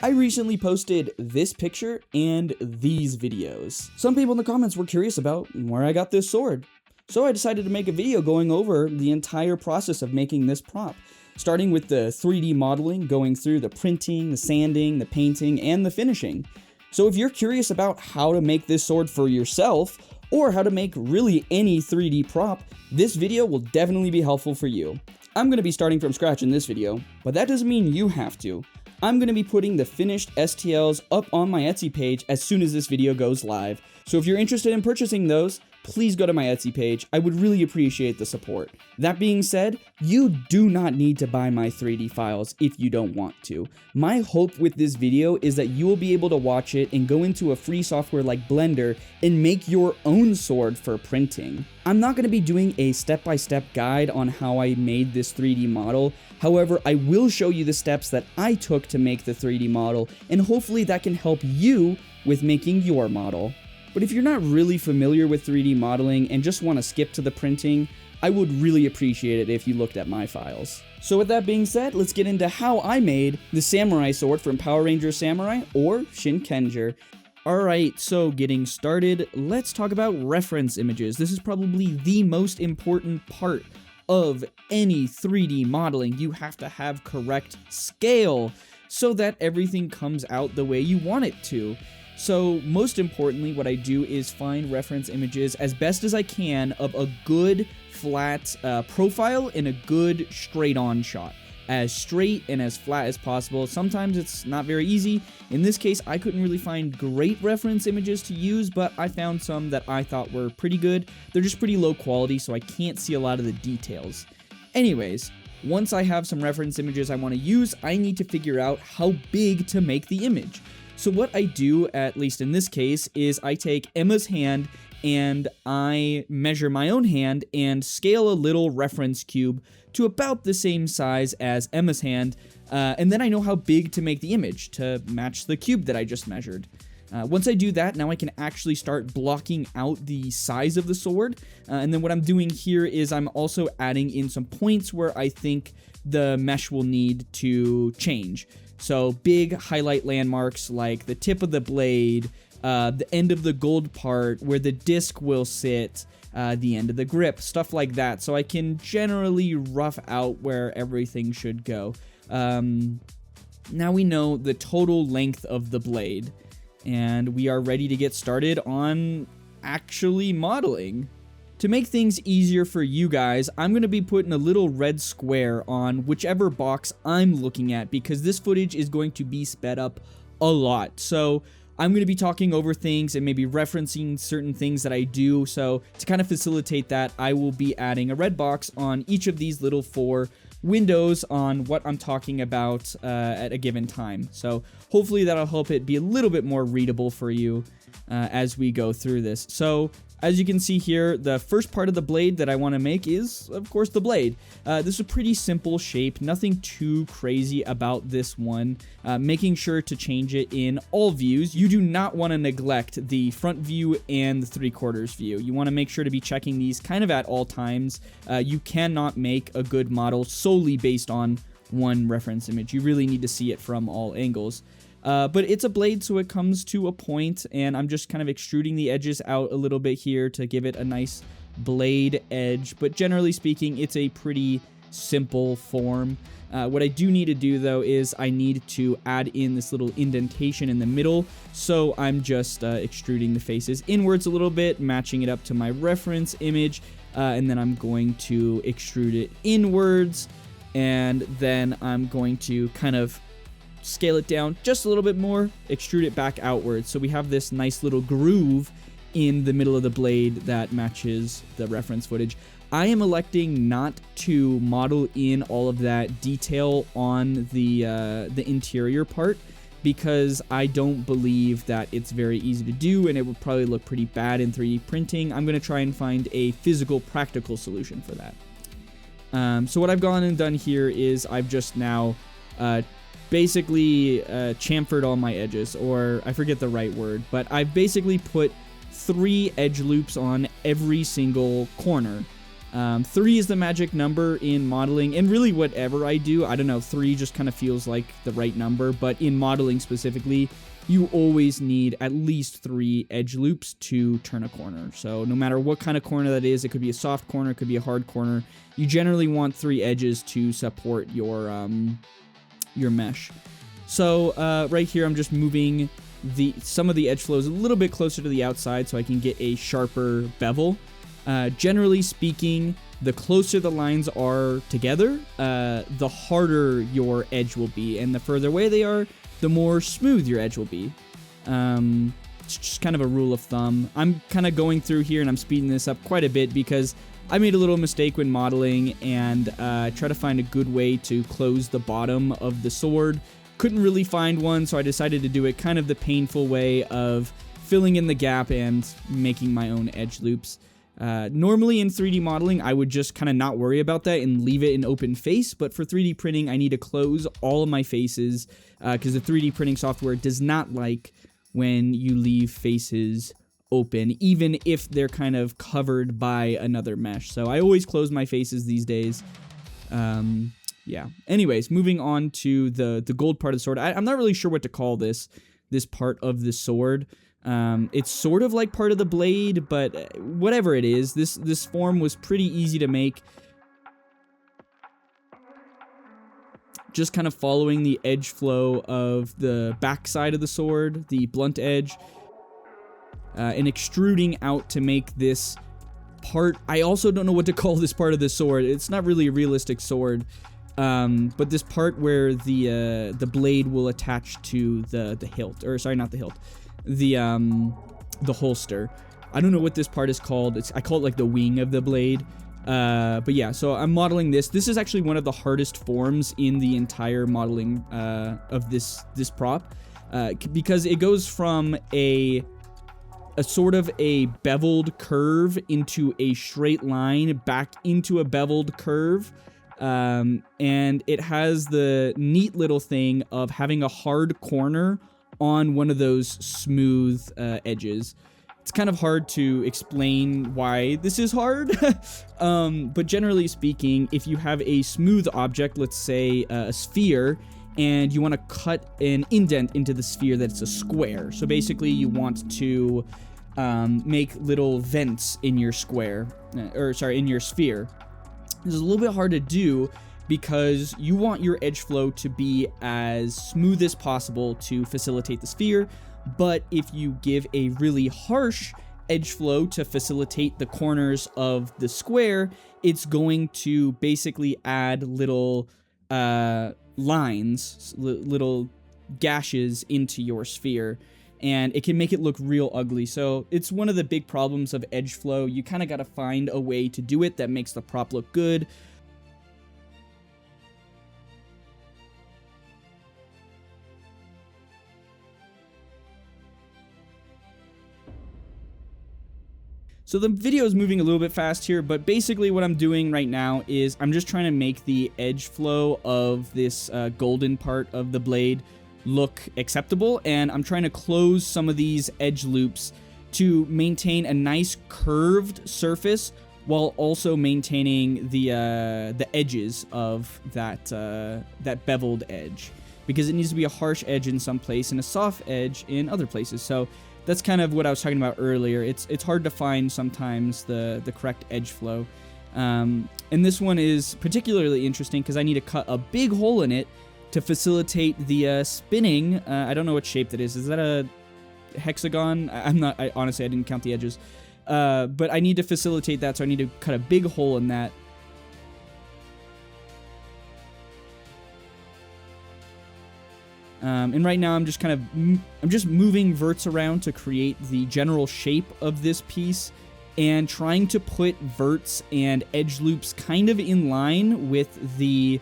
I recently posted this picture and these videos. Some people in the comments were curious about where I got this sword. So I decided to make a video going over the entire process of making this prop, starting with the 3D modeling, going through the printing, the sanding, the painting, and the finishing. So if you're curious about how to make this sword for yourself, or how to make really any 3D prop, this video will definitely be helpful for you. I'm going to be starting from scratch in this video, but that doesn't mean you have to. I'm going to be putting the finished STLs up on my Etsy page as soon as this video goes live. So if you're interested in purchasing those, please go to my Etsy page. I would really appreciate the support. That being said, you do not need to buy my 3D files if you don't want to. My hope with this video is that you will be able to watch it and go into a free software like Blender and make your own sword for printing. I'm not going to be doing a step-by-step guide on how I made this 3D model. However, I will show you the steps that I took to make the 3D model, and hopefully that can help you with making your model. But if you're not really familiar with 3D modeling and just want to skip to the printing, I would really appreciate it if you looked at my files. So with that being said, let's get into how I made the samurai sword from Power Ranger Samurai or Shinkenger. Alright, so getting started, let's talk about reference images. This is probably the most important part of any 3D modeling. You have to have correct scale so that everything comes out the way you want it to. So most importantly, what I do is find reference images as best as I can of a good flat profile and a good straight-on shot. As straight and as flat as possible. Sometimes it's not very easy. In this case, I couldn't really find great reference images to use, but I found some that I thought were pretty good. They're just pretty low quality, so I can't see a lot of the details. Anyways, once I have some reference images I want to use, I need to figure out how big to make the image. So what I do, at least in this case, is I take Emma's hand and I measure my own hand and scale a little reference cube to about the same size as Emma's hand, and then I know how big to make the image to match the cube that I just measured. Once I do that, now I can actually start blocking out the size of the sword, and then what I'm doing here is I'm also adding in some points where I think the mesh will need to change. So big highlight landmarks like the tip of the blade, the end of the gold part, where the disc will sit, the end of the grip, stuff like that. So I can generally rough out where everything should go. Now we know the total length of the blade, and we are ready to get started on actually modeling. To make things easier for you guys, I'm going to be putting a little red square on whichever box I'm looking at because this footage is going to be sped up a lot. So I'm going to be talking over things and maybe referencing certain things that I do. So to kind of facilitate that, I will be adding a red box on each of these little 4 windows on what I'm talking about at a given time. So hopefully that'll help it be a little bit more readable for you as we go through this. So as you can see here, the first part of the blade that I want to make is, of course, the blade. This is a pretty simple shape, nothing too crazy about this one. Making sure to change it in all views. You do not want to neglect the front view and the 3/4 view. You want to make sure to be checking these kind of at all times. You cannot make a good model solely based on one reference image. You really need to see it from all angles. But it's a blade, so it comes to a point, and I'm just kind of extruding the edges out a little bit here to give it a nice blade edge. But generally speaking, it's a pretty simple form. What I do need to do, though, is I need to add in this little indentation in the middle. So I'm just extruding the faces inwards a little bit, matching it up to my reference image, and then I'm going to extrude it inwards, and then I'm going to kind of scale it down just a little bit more, extrude it back outwards. So we have this nice little groove in the middle of the blade that matches the reference footage. I am electing not to model in all of that detail on the interior part because I don't believe that it's very easy to do and it would probably look pretty bad in 3D printing. I'm going to try and find a physical, practical solution for that. So what I've gone and done here is I've just now basically chamfered all my edges, or I forget the right word, but I've basically put 3 edge loops on every single corner. 3 is the magic number in modeling, and really whatever I do, I don't know, 3 just kind of feels like the right number, but in modeling specifically, you always need at least 3 edge loops to turn a corner. So no matter what kind of corner that is, it could be a soft corner, it could be a hard corner, you generally want 3 edges to support your mesh. So right here, I'm just moving some of the edge flows a little bit closer to the outside so I can get a sharper bevel. Generally speaking, the closer the lines are together, the harder your edge will be, and the further away they are, the more smooth your edge will be. It's just kind of a rule of thumb. I'm kind of going through here and I'm speeding this up quite a bit because I made a little mistake when modeling and try to find a good way to close the bottom of the sword. Couldn't really find one, so I decided to do it kind of the painful way of filling in the gap and making my own edge loops. Normally in 3D modeling, I would just kind of not worry about that and leave it in open face, but for 3D printing, I need to close all of my faces because the 3D printing software does not like when you leave faces open, even if they're kind of covered by another mesh. So I always close my faces these days. Yeah. Anyways, moving on to the gold part of the sword. I'm not really sure what to call this part of the sword. It's sort of like part of the blade, but whatever it is, this form was pretty easy to make. Just kind of following the edge flow of the back side of the sword, the blunt edge, and extruding out to make this part. I also don't know what to call this part of the sword. It's not really a realistic sword. But this part where the blade will attach to the hilt, or sorry, not the hilt, the holster. I don't know what this part is called. I call it like the wing of the blade. But yeah, so I'm modeling this. This is actually one of the hardest forms in the entire modeling of this prop, because it goes from a sort of a beveled curve into a straight line back into a beveled curve. And it has the neat little thing of having a hard corner on one of those smooth edges. It's kind of hard to explain why this is hard, but generally speaking, if you have a smooth object, let's say a sphere, and you want to cut an indent into the sphere that's a square. So basically you want to make little vents in your square, in your sphere. This is a little bit hard to do because you want your edge flow to be as smooth as possible to facilitate the sphere, but if you give a really harsh edge flow to facilitate the corners of the square, it's going to basically add little lines, little gashes into your sphere, and it can make it look real ugly. So it's one of the big problems of edge flow. You kind of got to find a way to do it that makes the prop look good. So the video is moving a little bit fast here, but basically what I'm doing right now is I'm just trying to make the edge flow of this golden part of the blade look acceptable, and I'm trying to close some of these edge loops to maintain a nice curved surface while also maintaining the edges of that beveled edge, because it needs to be a harsh edge in some place and a soft edge in other places. So that's kind of what I was talking about earlier. It's hard to find sometimes the correct edge flow, and this one is particularly interesting because I need to cut a big hole in it to facilitate the spinning. I don't know what shape that is. Is that a hexagon? Honestly, I didn't count the edges. But I need to facilitate that, so I need to cut a big hole in that. And right now I'm just moving verts around to create the general shape of this piece and trying to put verts and edge loops kind of in line with the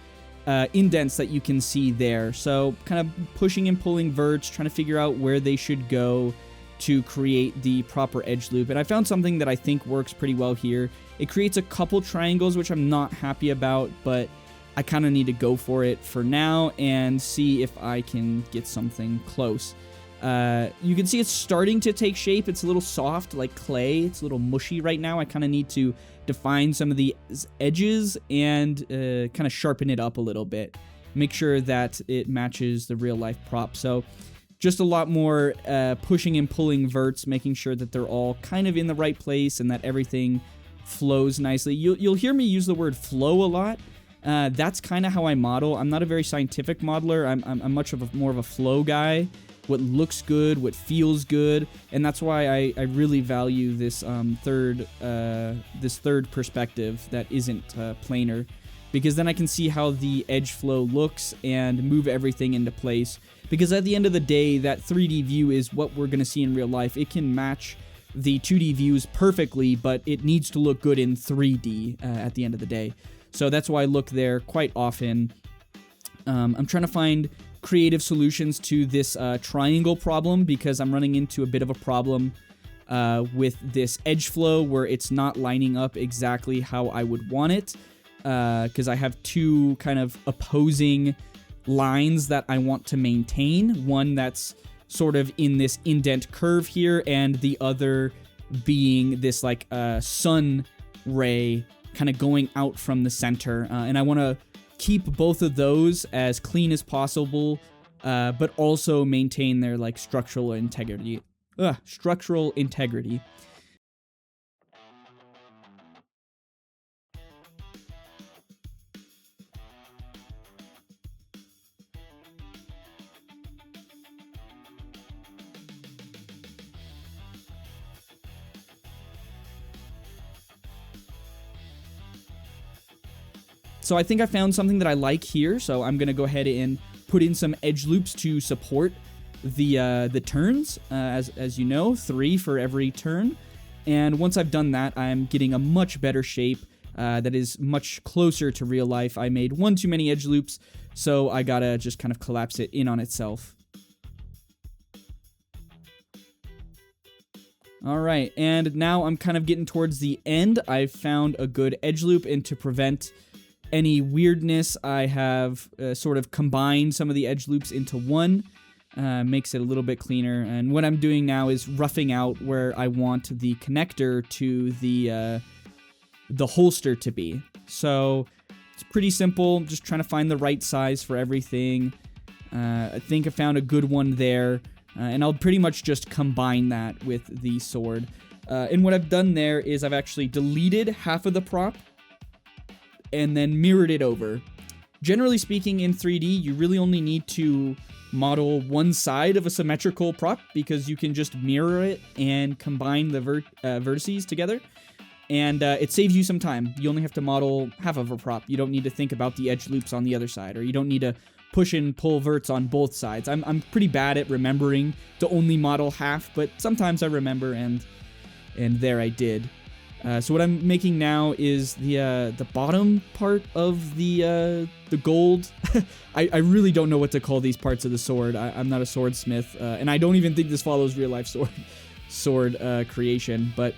indents that you can see there. So kind of pushing and pulling verts, trying to figure out where they should go to create the proper edge loop. And I found something that I think works pretty well here. It creates a couple triangles, which I'm not happy about, but I kind of need to go for it for now and see if I can get something close. You can see it's starting to take shape. It's a little soft, like clay. It's a little mushy right now. I kind of need to define some of the edges and kind of sharpen it up a little bit. Make sure that it matches the real life prop. So just a lot more pushing and pulling verts, making sure that they're all kind of in the right place and that everything flows nicely. You'll hear me use the word flow a lot. That's kind of how I model. I'm not a very scientific modeler. I'm much of more of a flow guy. What looks good, what feels good, and that's why I really value this third perspective that isn't planar, because then I can see how the edge flow looks and move everything into place. Because at the end of the day, that 3D view is what we're going to see in real life. It can match the 2D views perfectly, but it needs to look good in 3D at the end of the day. So that's why I look there quite often. I'm trying to find creative solutions to this triangle problem, because I'm running into a bit of a problem with this edge flow where it's not lining up exactly how I would want it, because I have two kind of opposing lines that I want to maintain. One that's sort of in this indent curve here, and the other being this like sun ray kind of going out from the center, and I want to keep both of those as clean as possible, but also maintain their like structural integrity. So I think I found something that I like here, so I'm going to go ahead and put in some edge loops to support the turns, as you know, 3 for every turn. And once I've done that, I'm getting a much better shape that is much closer to real life. I made one too many edge loops, so I gotta just kind of collapse it in on itself. Alright, and now I'm kind of getting towards the end. I've found a good edge loop, and to prevent any weirdness, I have sort of combined some of the edge loops into one. Makes it a little bit cleaner. And what I'm doing now is roughing out where I want the connector to the holster to be. So it's pretty simple, just trying to find the right size for everything. I think I found a good one there, and I'll pretty much just combine that with the sword. And what I've done there is I've actually deleted half of the prop and then mirrored it over. Generally speaking, in 3D, you really only need to model one side of a symmetrical prop, because you can just mirror it and combine the vertices together, and it saves you some time. You only have to model half of a prop. You don't need to think about the edge loops on the other side, or you don't need to push and pull verts on both sides. I'm pretty bad at remembering to only model half, but sometimes I remember, and there I did. So what I'm making now is the bottom part of the gold. I really don't know what to call these parts of the sword. I'm not a swordsmith, and I don't even think this follows real life sword creation. But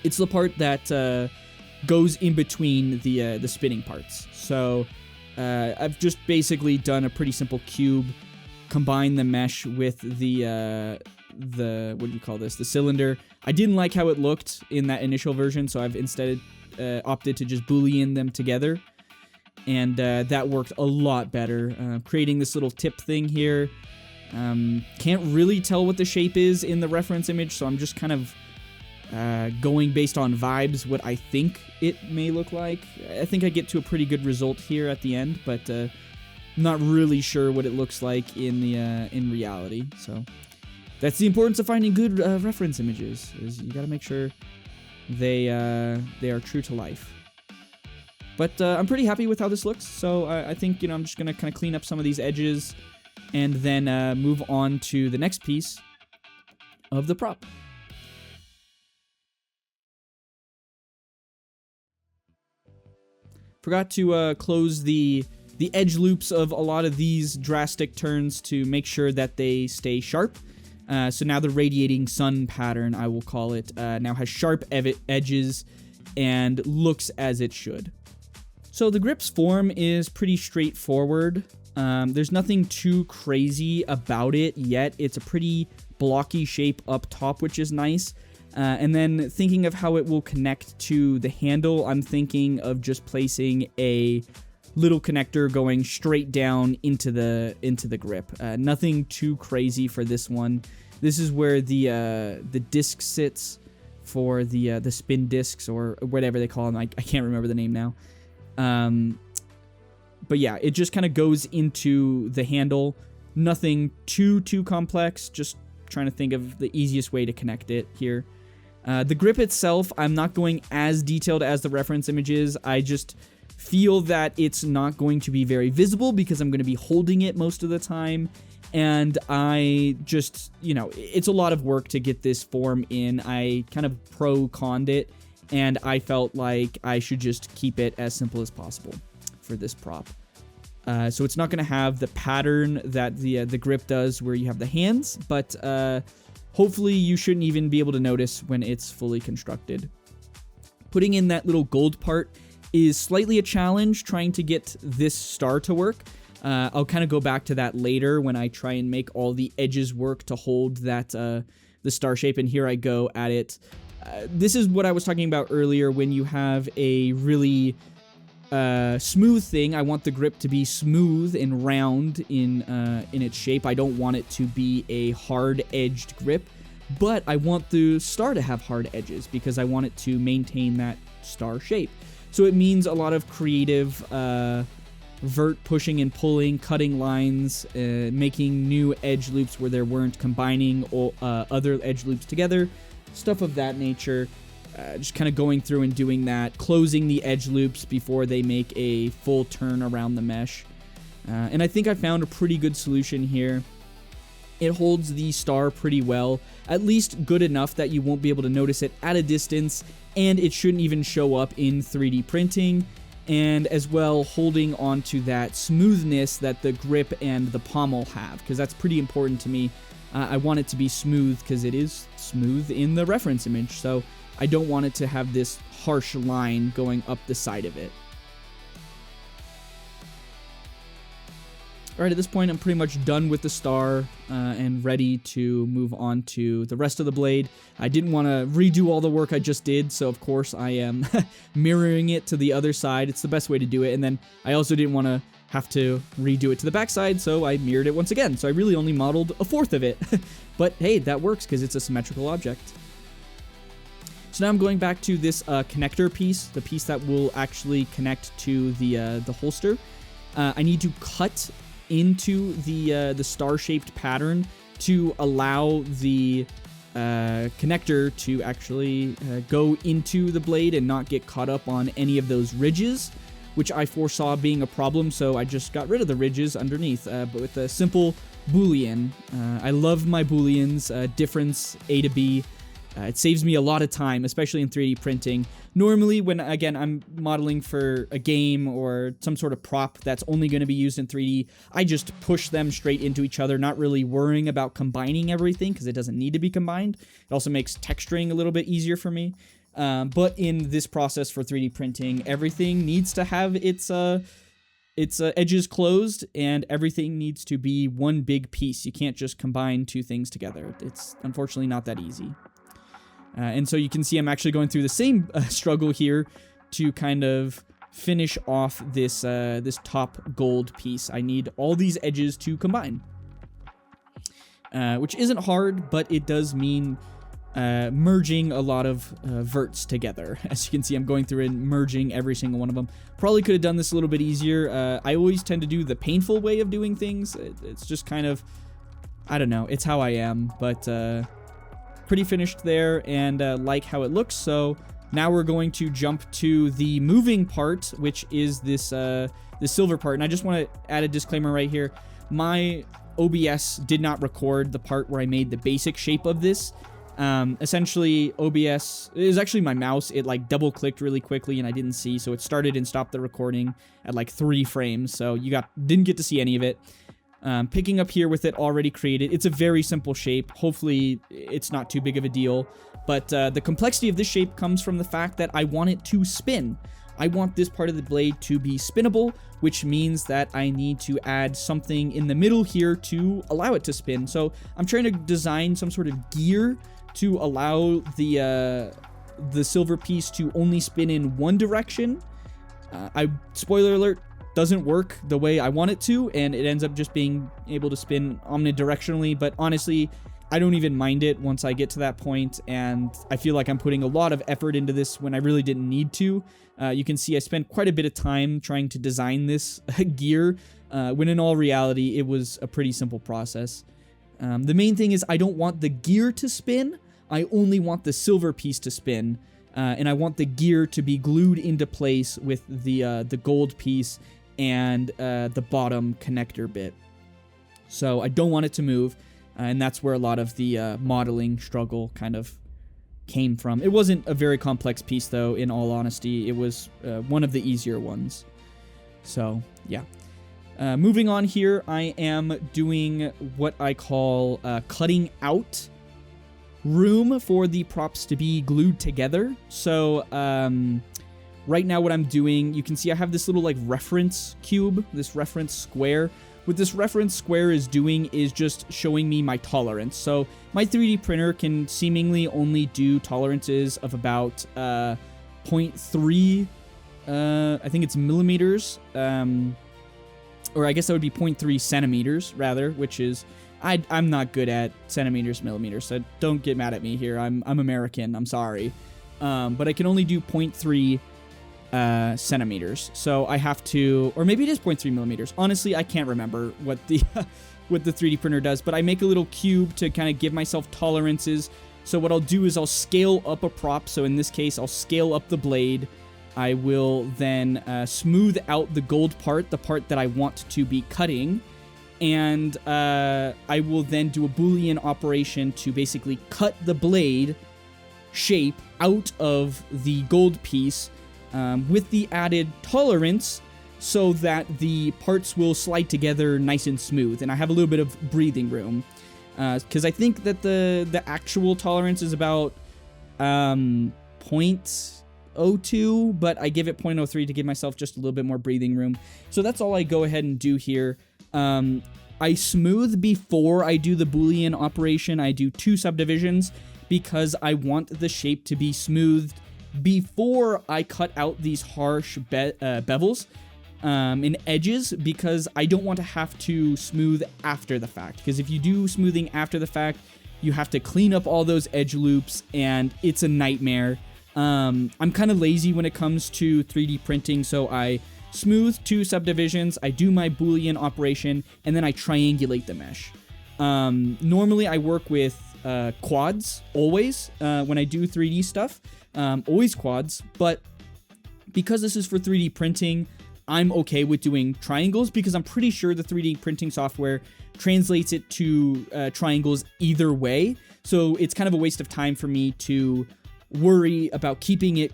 it's the part that goes in between the spinning parts. So I've just basically done a pretty simple cube, combined the mesh with the what do you call this? The cylinder. I didn't like how it looked in that initial version, so I've instead opted to just boolean them together, and that worked a lot better. Creating this little tip thing here. Can't really tell what the shape is in the reference image, so I'm just kind of going based on vibes what I think it may look like. I think I get to a pretty good result here at the end, but not really sure what it looks like in reality. So that's the importance of finding good reference images, is you gotta make sure they are true to life. But I'm pretty happy with how this looks, so I think, I'm just gonna kind of clean up some of these edges and then move on to the next piece of the prop. Forgot to close the edge loops of a lot of these drastic turns to make sure that they stay sharp. So now the radiating sun pattern, I will call it, now has sharp edges and looks as it should. So the grip's form is pretty straightforward. There's nothing too crazy about it yet. It's a pretty blocky shape up top, which is nice. And then thinking of how it will connect to the handle, I'm thinking of just placing a little connector going straight down into the grip. Nothing too crazy for this one. This is where the disc sits for the spin discs, or whatever they call them. I can't remember the name now. But yeah, it just kind of goes into the handle. Nothing too complex. Just trying to think of the easiest way to connect it here. The grip itself, I'm not going as detailed as the reference image is. I just feel that it's not going to be very visible because I'm going to be holding it most of the time. And I just, you know, it's a lot of work to get this form in. I kind of pro-conned it, and I felt like I should just keep it as simple as possible for this prop. So it's not going to have the pattern that the grip does where you have the hands, but hopefully you shouldn't even be able to notice when it's fully constructed. Putting in that little gold part is slightly a challenge, trying to get this star to work. I'll kind of go back to that later when I try and make all the edges work to hold that the star shape, and here I go at it. This is what I was talking about earlier. When you have a really smooth thing, I want the grip to be smooth and round in its shape. I don't want it to be a hard-edged grip, but I want the star to have hard edges because I want it to maintain that star shape. So it means a lot of creative vert pushing and pulling, cutting lines, making new edge loops where there weren't, combining other edge loops together, stuff of that nature. Just kind of going through and doing that, closing the edge loops before they make a full turn around the mesh. And I think I found a pretty good solution here. It holds the star pretty well, at least good enough that you won't be able to notice it at a distance, and it shouldn't even show up in 3D printing, and as well holding onto that smoothness that the grip and the pommel have, because that's pretty important to me. I want it to be smooth because it is smooth in the reference image, so I don't want it to have this harsh line going up the side of it. Alright, at this point I'm pretty much done with the star and ready to move on to the rest of the blade. I didn't want to redo all the work I just did, so of course I am mirroring it to the other side. It's the best way to do it, and then I also didn't want to have to redo it to the backside, so I mirrored it once again. So I really only modeled a fourth of it. But hey, that works because it's a symmetrical object. So now I'm going back to this connector piece, the piece that will actually connect to the holster. I need to cut into the star-shaped pattern to allow the connector to actually go into the blade and not get caught up on any of those ridges, which I foresaw being a problem, so I just got rid of the ridges underneath, but with a simple boolean. I love my booleans, difference A to B. It saves me a lot of time, especially in 3D printing. Normally, when, again, I'm modeling for a game or some sort of prop that's only going to be used in 3D, I just push them straight into each other, not really worrying about combining everything, because it doesn't need to be combined. It also makes texturing a little bit easier for me. But in this process for 3D printing, everything needs to have its edges closed, and everything needs to be one big piece. You can't just combine two things together. It's unfortunately not that easy. And so you can see I'm actually going through the same struggle here to kind of finish off this this top gold piece. I need all these edges to combine, which isn't hard, but it does mean merging a lot of verts together. As you can see, I'm going through and merging every single one of them. Probably could have done this a little bit easier. I always tend to do the painful way of doing things. It's just kind of, I don't know, it's how I am, but pretty finished there, and like how it looks. So now we're going to jump to the moving part, which is this the silver part. And I just want to add a disclaimer right here. My OBS did not record the part where I made the basic shape of this. Essentially, OBS is actually my mouse. It like double clicked really quickly and I didn't see, so it started and stopped the recording at like 3 frames. So you didn't get to see any of it. Picking up here with it already created, it's a very simple shape. Hopefully it's not too big of a deal. But the complexity of this shape comes from the fact that I want it to spin. I want this part of the blade to be spinnable, which means that I need to add something in the middle here to allow it to spin. So I'm trying to design some sort of gear to allow the silver piece to only spin in one direction. Spoiler alert, doesn't work the way I want it to, and it ends up just being able to spin omnidirectionally, but honestly, I don't even mind it once I get to that point, and I feel like I'm putting a lot of effort into this when I really didn't need to. You can see I spent quite a bit of time trying to design this gear, when in all reality, it was a pretty simple process. The main thing is I don't want the gear to spin, I only want the silver piece to spin, and I want the gear to be glued into place with the gold piece and the bottom connector bit. So I don't want it to move, and that's where a lot of the modeling struggle kind of came from. It wasn't a very complex piece, though, in all honesty. It was one of the easier ones. So, yeah. Moving on here, I am doing what I call cutting out room for the props to be glued together. So, right now what I'm doing, you can see I have this little like reference cube, this reference square. What this reference square is doing is just showing me my tolerance. So my 3D printer can seemingly only do tolerances of about 0.3, I think it's millimeters, or I guess that would be 0.3 centimeters rather, which is, I'm not good at centimeters, millimeters, so don't get mad at me here. I'm American, I'm sorry. But I can only do 0.3 centimeters, so I have to, or maybe it is 0.3 millimeters. Honestly, I can't remember what the what the 3D printer does, but I make a little cube to kind of give myself tolerances. So what I'll do is I'll scale up a prop. So in this case, I'll scale up the blade. I will then smooth out the gold part, the part that I want to be cutting, and I will then do a boolean operation to basically cut the blade shape out of the gold piece, with the added tolerance so that the parts will slide together nice and smooth. And I have a little bit of breathing room, because I think that the actual tolerance is about 0.02, but I give it 0.03 to give myself just a little bit more breathing room. So that's all I go ahead and do here. I smooth before I do the boolean operation. I do 2 subdivisions because I want the shape to be smoothed before I cut out these harsh bevels and edges, because I don't want to have to smooth after the fact. Because if you do smoothing after the fact, you have to clean up all those edge loops, and it's a nightmare. I'm kind of lazy when it comes to 3D printing, so I smooth 2 subdivisions, I do my boolean operation, and then I triangulate the mesh. Normally I work with quads, always, when I do 3D stuff. Always quads, but because this is for 3D printing, I'm okay with doing triangles, because I'm pretty sure the 3D printing software translates it to triangles either way, so it's kind of a waste of time for me to worry about keeping it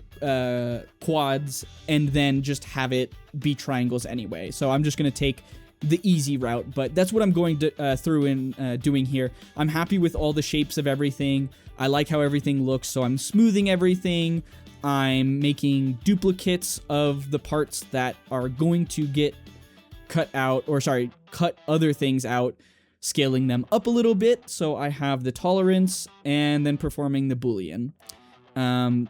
quads and then just have it be triangles anyway. So I'm just going to take the easy route, but that's what I'm going to, through and doing here. I'm happy with all the shapes of everything. I like how everything looks, so I'm smoothing everything. I'm making duplicates of the parts that are going to get cut out, or sorry, cut other things out, scaling them up a little bit so I have the tolerance, and then performing the boolean.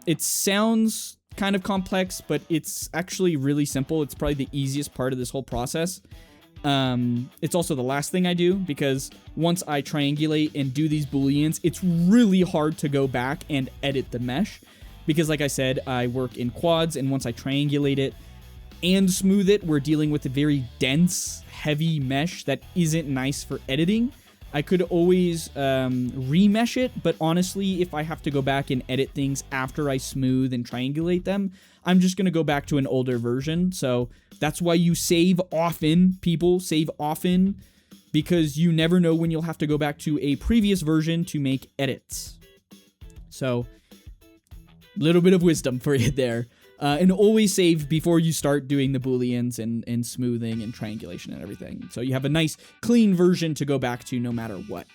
It sounds kind of complex, but it's actually really simple. It's probably the easiest part of this whole process. It's also the last thing I do, because once I triangulate and do these booleans, it's really hard to go back and edit the mesh, because like I said, I work in quads, and once I triangulate it and smooth it, we're dealing with a very dense, heavy mesh that isn't nice for editing. I could always remesh it, but honestly, if I have to go back and edit things after I smooth and triangulate them, I'm just going to go back to an older version. So that's why you save often, people. Save often, because you never know when you'll have to go back to a previous version to make edits. So, little bit of wisdom for you there. And always save before you start doing the booleans and smoothing and triangulation and everything. So you have a nice, clean version to go back to no matter what.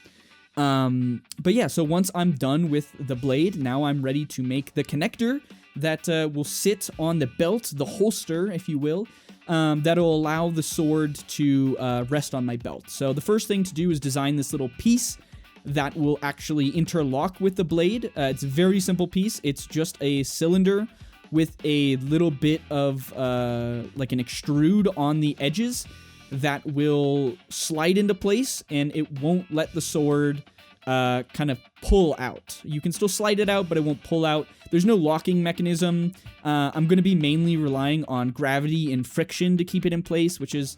But yeah, so once I'm done with the blade, now I'm ready to make the connector that will sit on the belt, the holster, if you will, that'll allow the sword to rest on my belt. So the first thing to do is design this little piece that will actually interlock with the blade. It's a very simple piece. It's just a cylinder with a little bit of like an extrude on the edges that will slide into place, and it won't let the sword kind of pull out. You can still slide it out, but it won't pull out. There's no locking mechanism. I'm going to be mainly relying on gravity and friction to keep it in place, which is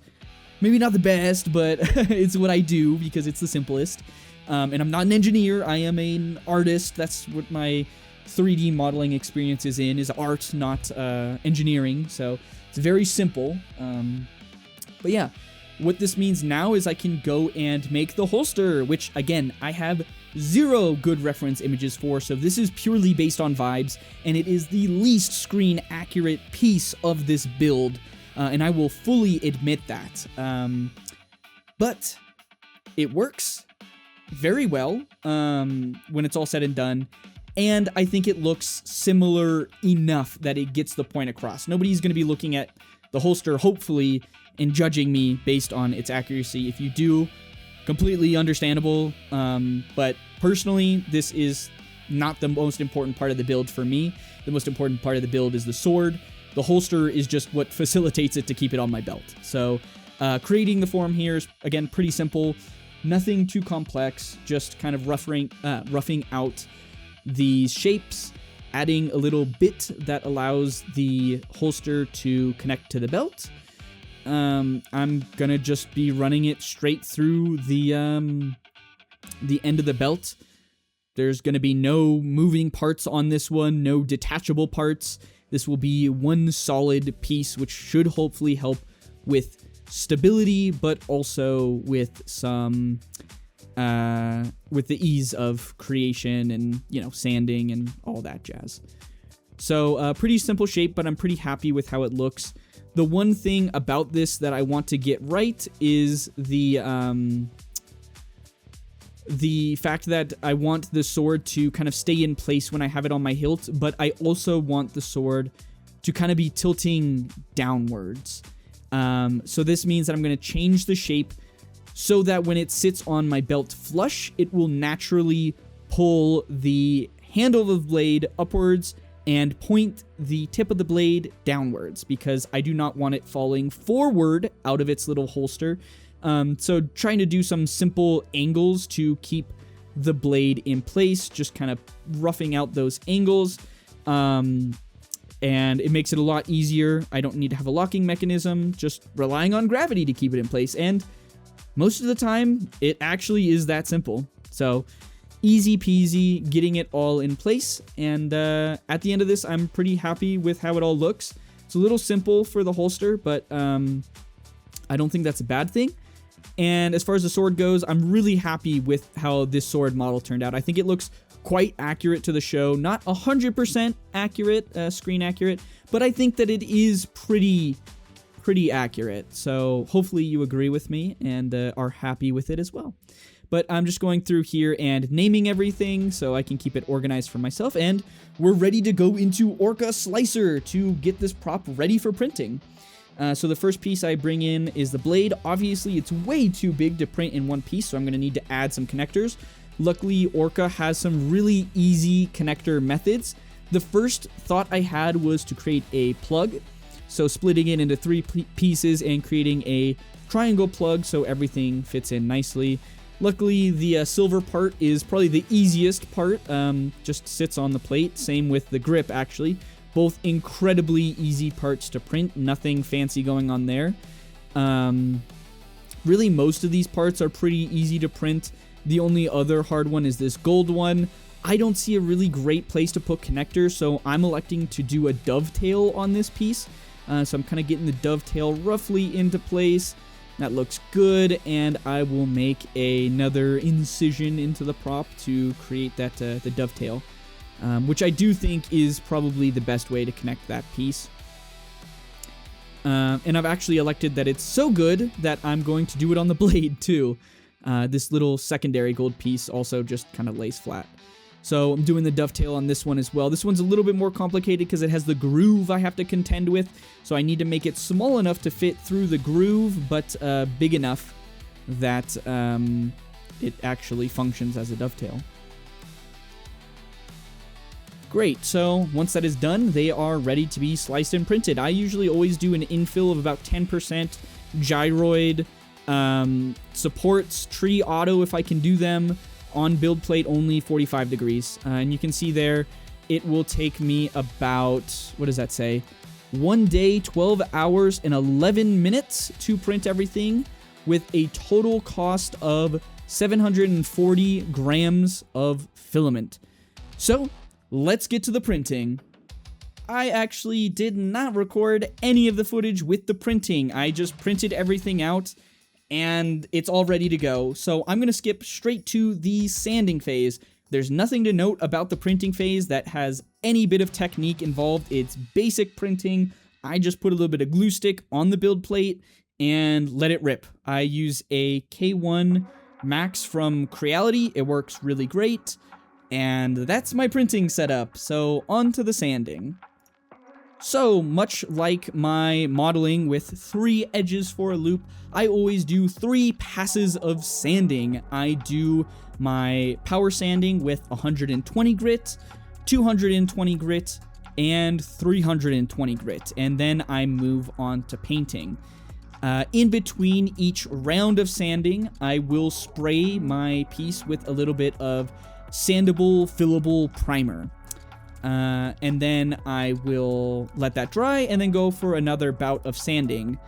maybe not the best, but it's what I do because it's the simplest. And I'm not an engineer. I am an artist. That's what my 3D modeling experience is art, not engineering. So it's very simple. But yeah, what this means now is I can go and make the holster, which again, I have 0 good reference images for, so this is purely based on vibes, and it is the least screen accurate piece of this build, and I will fully admit that. But it works very well when it's all said and done, and I think it looks similar enough that it gets the point across. Nobody's going to be looking at the holster, hopefully, and judging me based on its accuracy. If you do, completely understandable, but personally, this is not the most important part of the build for me. The most important part of the build is the sword. The holster is just what facilitates it to keep it on my belt. So creating the form here is, again, pretty simple. Nothing too complex, just kind of roughing out these shapes, adding a little bit that allows the holster to connect to the belt. I'm gonna just be running it straight through the end of the belt. There's gonna be no moving parts on this one, no detachable parts. This will be one solid piece, which should hopefully help with stability, but also with some, with the ease of creation and, you know, sanding and all that jazz. So, pretty simple shape, but I'm pretty happy with how it looks. The one thing about this that I want to get right is the fact that I want the sword to kind of stay in place when I have it on my hilt, but I also want the sword to kind of be tilting downwards. So this means that I'm going to change the shape so that when it sits on my belt flush, it will naturally pull the handle of the blade upwards and point the tip of the blade downwards, because I do not want it falling forward out of its little holster. So trying to do some simple angles to keep the blade in place, just kind of roughing out those angles. And it makes it a lot easier. I don't need to have a locking mechanism, just relying on gravity to keep it in place. And most of the time, it actually is that simple. So easy peasy, getting it all in place, and at the end of this, I'm pretty happy with how it all looks. It's a little simple for the holster, but I don't think that's a bad thing. And as far as the sword goes, I'm really happy with how this sword model turned out. I think it looks quite accurate to the show. Not 100% accurate, screen accurate, but I think that it is pretty accurate. So hopefully you agree with me and are happy with it as well. But I'm just going through here and naming everything so I can keep it organized for myself. And we're ready to go into Orca Slicer to get this prop ready for printing. So the first piece I bring in is the blade. Obviously, it's way too big to print in one piece, so I'm going to need to add some connectors. Luckily, Orca has some really easy connector methods. The first thought I had was to create a plug. So splitting it into 3 pieces and creating a triangle plug so everything fits in nicely. Luckily, the silver part is probably the easiest part, just sits on the plate. Same with the grip, actually. Both incredibly easy parts to print, nothing fancy going on there. Really, most of these parts are pretty easy to print. The only other hard one is this gold one. I don't see a really great place to put connectors, so I'm electing to do a dovetail on this piece. So I'm kind of getting the dovetail roughly into place. That looks good, and I will make another incision into the prop to create that the dovetail, which I do think is probably the best way to connect that piece. And I've actually elected that it's so good that I'm going to do it on the blade too. This little secondary gold piece also just kind of lays flat. So I'm doing the dovetail on this one as well. This one's a little bit more complicated because it has the groove I have to contend with. So I need to make it small enough to fit through the groove, but big enough that it actually functions as a dovetail. Great, so once that is done, they are ready to be sliced and printed. I usually always do an infill of about 10%, gyroid, supports, tree auto if I can do them, on build plate only 45 degrees. And you can see there, it will take me about, what does that say? 1 day, 12 hours, and 11 minutes to print everything with a total cost of 740 grams of filament. So, let's get to the printing. I actually did not record any of the footage with the printing. I just printed everything out and it's all ready to go. So I'm going to skip straight to the sanding phase. There's nothing to note about the printing phase that has any bit of technique involved. It's basic printing. I just put a little bit of glue stick on the build plate and let it rip. I use a K1 Max from Creality. It works really great. And that's my printing setup. So on to the sanding. So, much like my modeling with 3 edges for a loop, I always do 3 passes of sanding. I do my power sanding with 120 grit, 220 grit, and 320 grit, and then I move on to painting. In between each round of sanding, I will spray my piece with a little bit of sandable, fillable primer. And then I will let that dry and then go for another bout of sanding.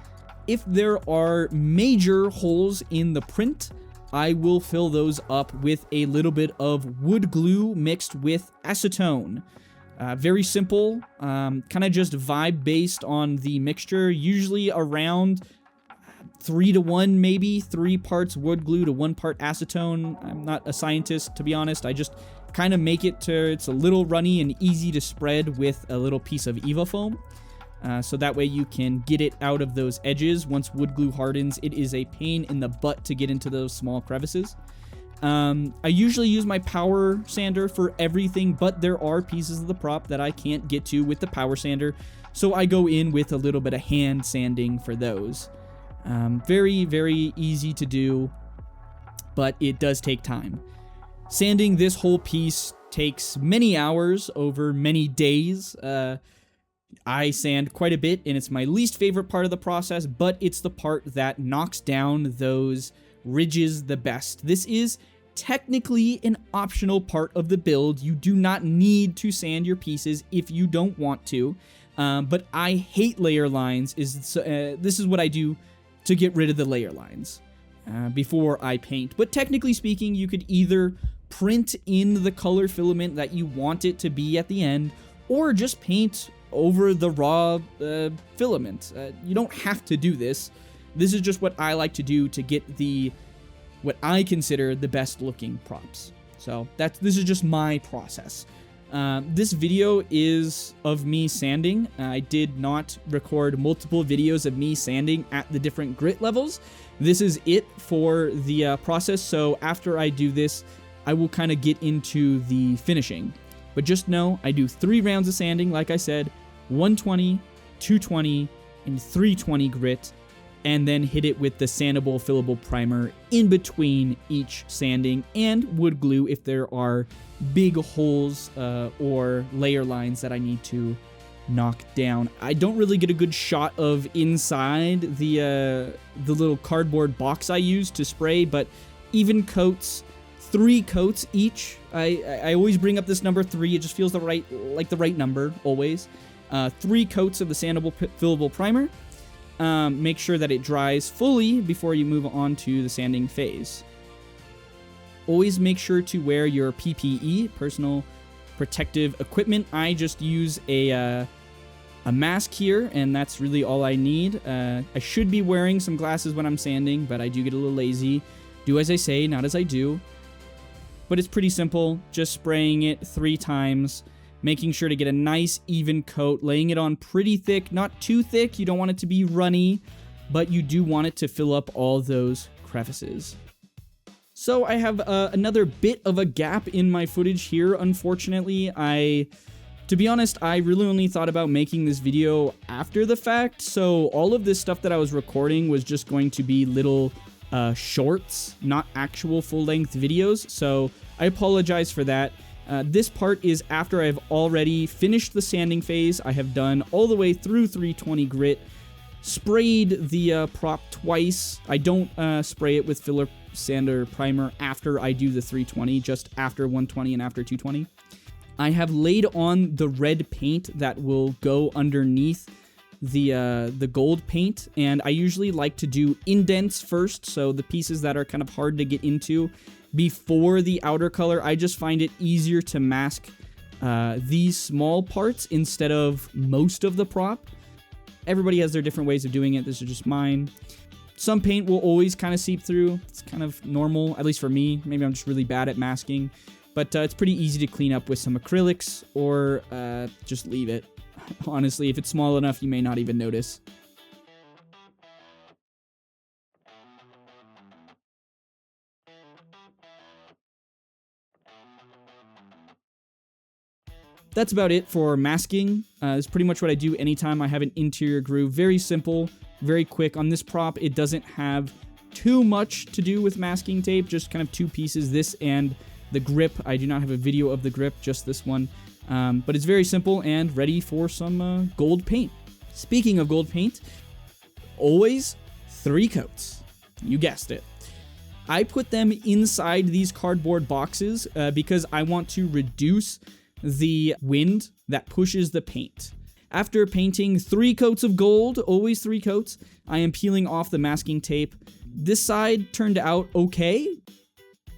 If there are major holes in the print, I will fill those up with a little bit of wood glue mixed with acetone. Very simple, kind of just vibe based on the mixture, usually around 3 to 1, maybe 3 parts wood glue to 1 part acetone. I'm not a scientist, to be honest. I just kind of make it to it's a little runny and easy to spread with a little piece of Eva foam. So that way you can get it out of those edges. Once wood glue hardens, it is a pain in the butt to get into those small crevices. I usually use my power sander for everything, but there are pieces of the prop that I can't get to with the power sander, so I go in with a little bit of hand sanding for those. Very, very easy to do, but it does take time. Sanding this whole piece takes many hours over many days. I sand quite a bit, and it's my least favorite part of the process, but it's the part that knocks down those ridges the best. This is technically an optional part of the build. You do not need to sand your pieces if you don't want to, but I hate layer lines. This is what I do to get rid of the layer lines before I paint. But technically speaking, you could either print in the color filament that you want it to be at the end, or just paint over the raw filament. You don't have to do this. This is just what I like to do to get what I consider the best looking props. So this is just my process. This video is of me sanding. I did not record multiple videos of me sanding at the different grit levels. This is it for the process, so after I do this, I will kind of get into the finishing. But just know, I do 3 rounds of sanding, like I said, 120, 220, and 320 grit, and then hit it with the sandable, fillable primer in between each sanding, and wood glue if there are big holes or layer lines that I need to knock down. I don't really get a good shot of inside the little cardboard box I use to spray, but even coats, 3 coats each. I always bring up this number 3. It just feels the right number always. 3 coats of the sandable, fillable primer. Make sure that it dries fully before you move on to the sanding phase. Always make sure to wear your PPE, personal protective equipment. I just use a mask here, and that's really all I need. I should be wearing some glasses when I'm sanding, but I do get a little lazy. Do as I say, not as I do. But it's pretty simple, just spraying it 3 times, making sure to get a nice even coat, laying it on pretty thick, not too thick. You don't want it to be runny, but you do want it to fill up all those crevices. So I have another bit of a gap in my footage here, unfortunately. To be honest, I really only thought about making this video after the fact, so all of this stuff that I was recording was just going to be little shorts, not actual full-length videos, so I apologize for that. This part is after I've already finished the sanding phase. I have done all the way through 320 grit, sprayed the prop twice. I don't spray it with filler sander primer after I do the 320, just after 120 and after 220. I have laid on the red paint that will go underneath the gold paint, and I usually like to do indents first, so the pieces that are kind of hard to get into before the outer color. I just find it easier to mask these small parts instead of most of the prop. Everybody has their different ways of doing it. This is just mine. Some paint will always kind of seep through. It's kind of normal, at least for me. Maybe I'm just really bad at masking. But it's pretty easy to clean up with some acrylics, or just leave it. Honestly, if it's small enough, you may not even notice. That's about it for masking. It's pretty much what I do anytime I have an interior groove. Very simple, very quick. On this prop, it doesn't have too much to do with masking tape, just kind of two pieces, this and the grip. I do not have a video of the grip, just this one. But it's very simple and ready for some gold paint. Speaking of gold paint, always 3 coats. You guessed it. I put them inside these cardboard boxes because I want to reduce the wind that pushes the paint. After painting 3 coats of gold, always 3 coats, I am peeling off the masking tape. This side turned out okay.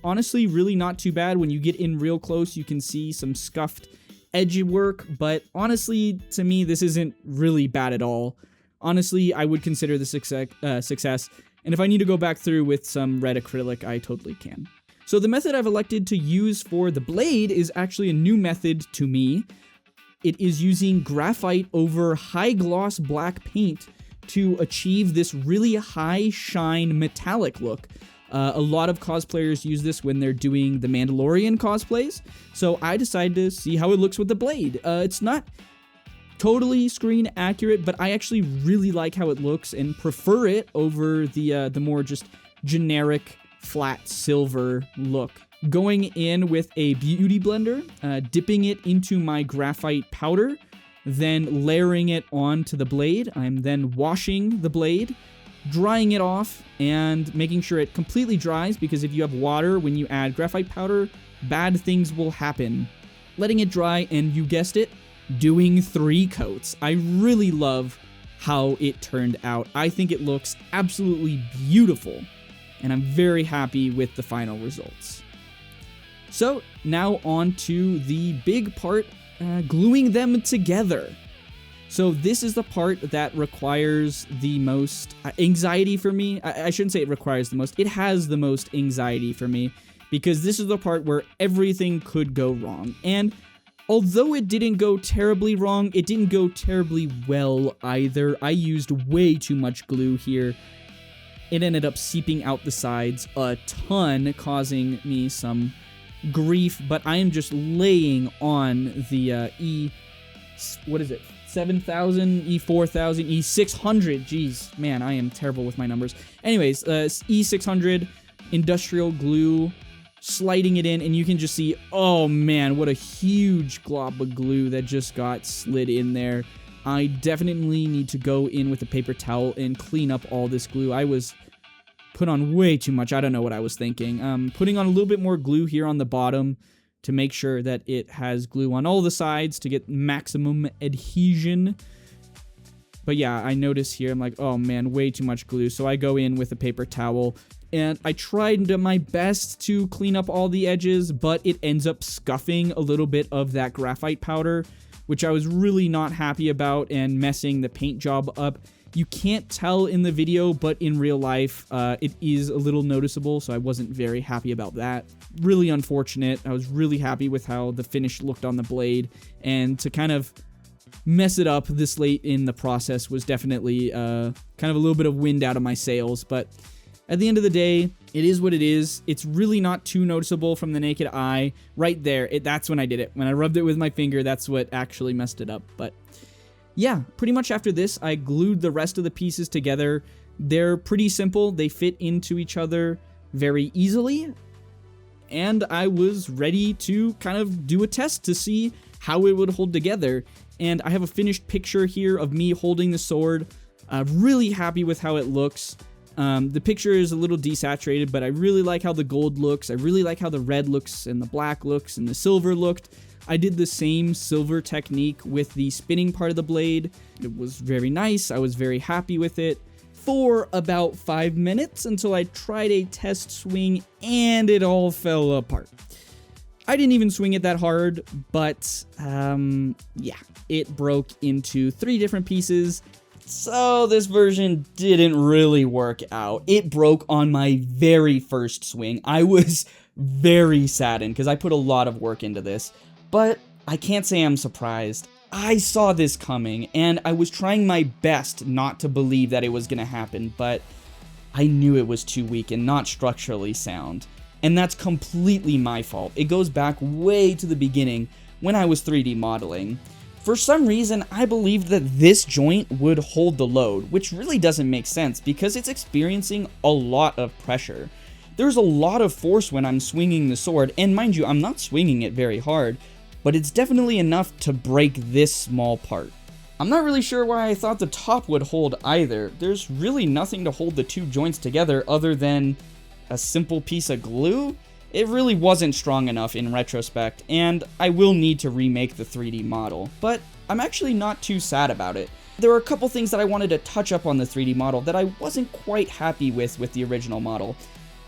Honestly, really not too bad. When you get in real close, you can see some scuffed edge work, but honestly, to me, this isn't really bad at all. Honestly, I would consider this success, and if I need to go back through with some red acrylic, I totally can. So the method I've elected to use for the blade is actually a new method to me. It is using graphite over high gloss black paint to achieve this really high shine metallic look. A lot of cosplayers use this when they're doing the Mandalorian cosplays, so I decided to see how it looks with the blade. It's not totally screen accurate, but I actually really like how it looks and prefer it over the more just generic flat silver look. Going in with a beauty blender, dipping it into my graphite powder, then layering it onto the blade. I'm then washing the blade, drying it off, and making sure it completely dries, because if you have water when you add graphite powder, bad things will happen. Letting it dry, and you guessed it, doing 3 coats. I really love how it turned out. I think it looks absolutely beautiful, and I'm very happy with the final results. So now on to the big part, gluing them together. So this is the part that requires the most anxiety for me. I shouldn't say it requires the most. It has the most anxiety for me, because this is the part where everything could go wrong. And although it didn't go terribly wrong, it didn't go terribly well either. I used way too much glue here. It ended up seeping out the sides a ton, causing me some grief, but I am just laying on the what is it? 7,000, E4000, E600. Jeez, man, I am terrible with my numbers. Anyways, E600 industrial glue, sliding it in, and you can just see, oh man, what a huge glob of glue that just got slid in there. I definitely need to go in with a paper towel and clean up all this glue. I was put on way too much. I don't know what I was thinking. Putting on a little bit more glue here on the bottom to make sure that it has glue on all the sides to get maximum adhesion. But yeah, I notice here, I'm like, oh man, way too much glue. So I go in with a paper towel, and I tried my best to clean up all the edges, but it ends up scuffing a little bit of that graphite powder, which I was really not happy about, and messing the paint job up. You can't tell in the video, but in real life, it is a little noticeable, so I wasn't very happy about that. Really unfortunate. I was really happy with how the finish looked on the blade, and to kind of mess it up this late in the process was definitely kind of a little bit of wind out of my sails, but at the end of the day, It is what it is. It's really not too noticeable from the naked eye. Right there, that's when I did it. When I rubbed it with my finger, that's what actually messed it up. But yeah, pretty much after this, I glued the rest of the pieces together. They're pretty simple. They fit into each other very easily. And I was ready to kind of do a test to see how it would hold together. And I have a finished picture here of me holding the sword. Really happy with how it looks. The picture is a little desaturated, but I really like how the gold looks. I really like how the red looks and the black looks and the silver looked. I did the same silver technique with the spinning part of the blade. It was very nice. I was very happy with it for about 5 minutes until I tried a test swing and it all fell apart. I didn't even swing it that hard, but yeah, it broke into 3 different pieces. So this version didn't really work out. It broke on my very first swing. I was very saddened because I put a lot of work into this, but I can't say I'm surprised. I saw this coming and I was trying my best not to believe that it was going to happen, but I knew it was too weak and not structurally sound. And that's completely my fault. It goes back way to the beginning when I was 3D modeling. For some reason, I believed that this joint would hold the load, which really doesn't make sense because it's experiencing a lot of pressure. There's a lot of force when I'm swinging the sword, and mind you, I'm not swinging it very hard, but it's definitely enough to break this small part. I'm not really sure why I thought the top would hold either. There's really nothing to hold the 2 joints together other than a simple piece of glue. It really wasn't strong enough in retrospect, and I will need to remake the 3D model, but I'm actually not too sad about it. There are a couple things that I wanted to touch up on the 3D model that I wasn't quite happy with the original model.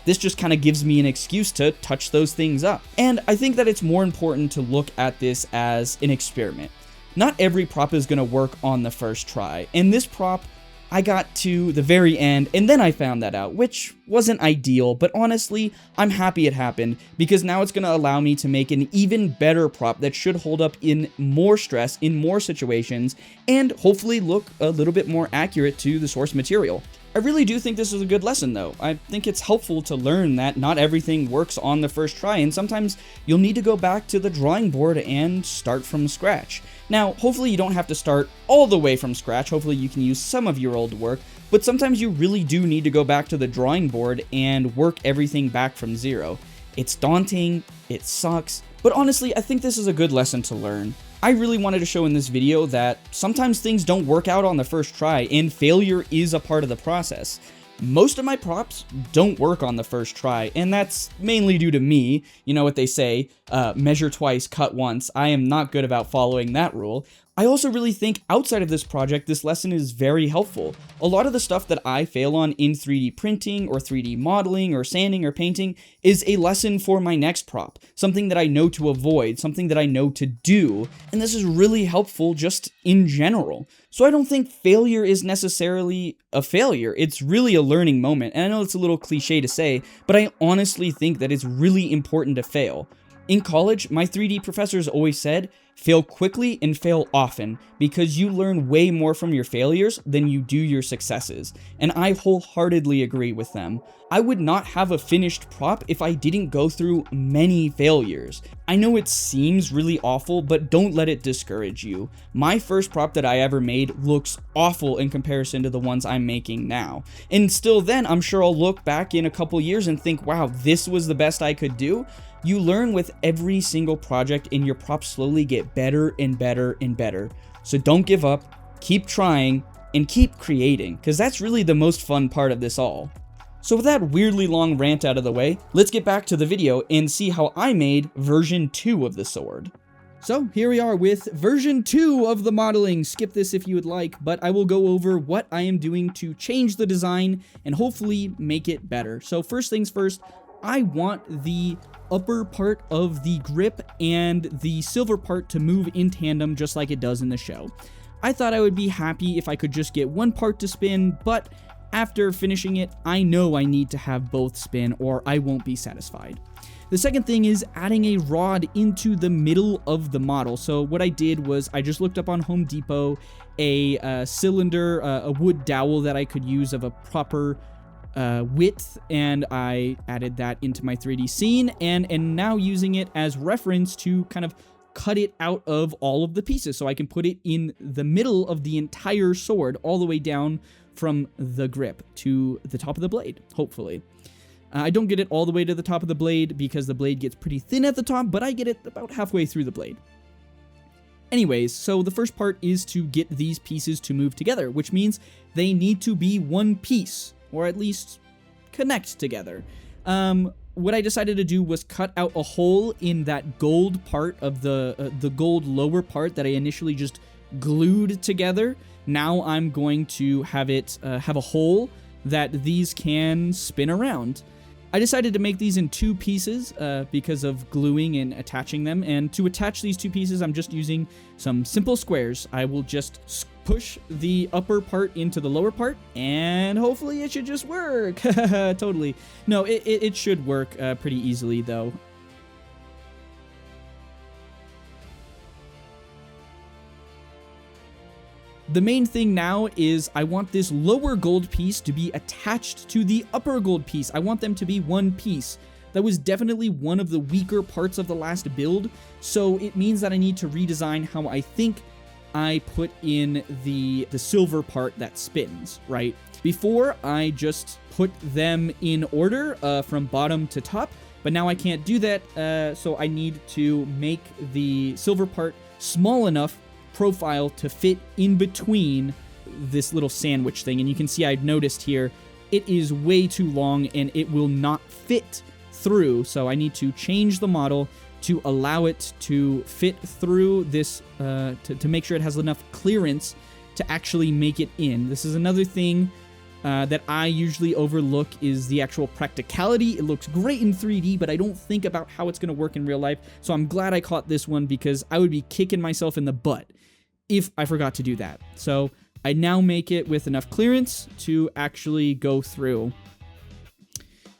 This just kind of gives me an excuse to touch those things up. And I think that it's more important to look at this as an experiment. Not every prop is going to work on the first try, and this prop I got to the very end, and then I found that out, which wasn't ideal, but honestly, I'm happy it happened, because now it's going to allow me to make an even better prop that should hold up in more stress, in more situations, and hopefully look a little bit more accurate to the source material. I really do think this is a good lesson, though. I think it's helpful to learn that not everything works on the first try, and sometimes you'll need to go back to the drawing board and start from scratch. Now, hopefully you don't have to start all the way from scratch, hopefully you can use some of your old work, but sometimes you really do need to go back to the drawing board and work everything back from zero. It's daunting, it sucks, but honestly, I think this is a good lesson to learn. I really wanted to show in this video that sometimes things don't work out on the first try, and failure is a part of the process. Most of my props don't work on the first try, and that's mainly due to me. You know what they say, measure twice, cut once. I am not good about following that rule. I also really think outside of this project, this lesson is very helpful. A lot of the stuff that I fail on in 3D printing or 3D modeling or sanding or painting is a lesson for my next prop, something that I know to avoid, something that I know to do, and this is really helpful just in general. So I don't think failure is necessarily a failure, it's really a learning moment, and I know it's a little cliche to say, but I honestly think that it's really important to fail. In college, my 3D professors always said, fail quickly and fail often, because you learn way more from your failures than you do your successes, and I wholeheartedly agree with them. I would not have a finished prop if I didn't go through many failures. I know it seems really awful, but don't let it discourage you. My first prop that I ever made looks awful in comparison to the ones I'm making now, and still then, I'm sure I'll look back in a couple years and think, wow, this was the best I could do. You learn with every single project, and your props slowly get better and better and better. So don't give up, keep trying, and keep creating, because that's really the most fun part of this all. So with that weirdly long rant out of the way, let's get back to the video and see how I made version 2 of the sword. So here we are with version 2 of the modeling. Skip this if you would like, but I will go over what I am doing to change the design and hopefully make it better. So first things first, I want the upper part of the grip and the silver part to move in tandem just like it does in the show. I thought I would be happy if I could just get one part to spin, but after finishing it, I know I need to have both spin or I won't be satisfied. The second thing is adding a rod into the middle of the model. So what I did was I just looked up on Home Depot a cylinder, a wood dowel that I could use of a proper width, and I added that into my 3D scene, and now using it as reference to kind of cut it out of all of the pieces, so I can put it in the middle of the entire sword, all the way down from the grip to the top of the blade, hopefully. I don't get it all the way to the top of the blade because the blade gets pretty thin at the top, but I get it about halfway through the blade. Anyways, so the first part is to get these pieces to move together, which means they need to be one piece, or at least connect together. What I decided to do was cut out a hole in that gold part of the gold lower part that I initially just glued together. Now I'm going to have it have a hole that these can spin around. I decided to make these in 2 pieces because of gluing and attaching them, and to attach these 2 pieces I'm just using some simple squares. I will just push the upper part into the lower part, and hopefully it should just work. Totally. No, it should work pretty easily though. The main thing now is I want this lower gold piece to be attached to the upper gold piece. I want them to be one piece. That was definitely one of the weaker parts of the last build, so it means that I need to redesign how I think I put in the silver part that spins, right? Before, I just put them in order from bottom to top, but now I can't do that, so I need to make the silver part small enough profile to fit in between this little sandwich thing. And you can see I've noticed here it is way too long and it will not fit through, so I need to change the model to allow it to fit through this, to make sure it has enough clearance to actually make it in. This is another thing that I usually overlook, is the actual practicality. It looks great in 3D, but I don't think about how it's going to work in real life, so I'm glad I caught this one because I would be kicking myself in the butt if I forgot to do that. So I now make it with enough clearance to actually go through.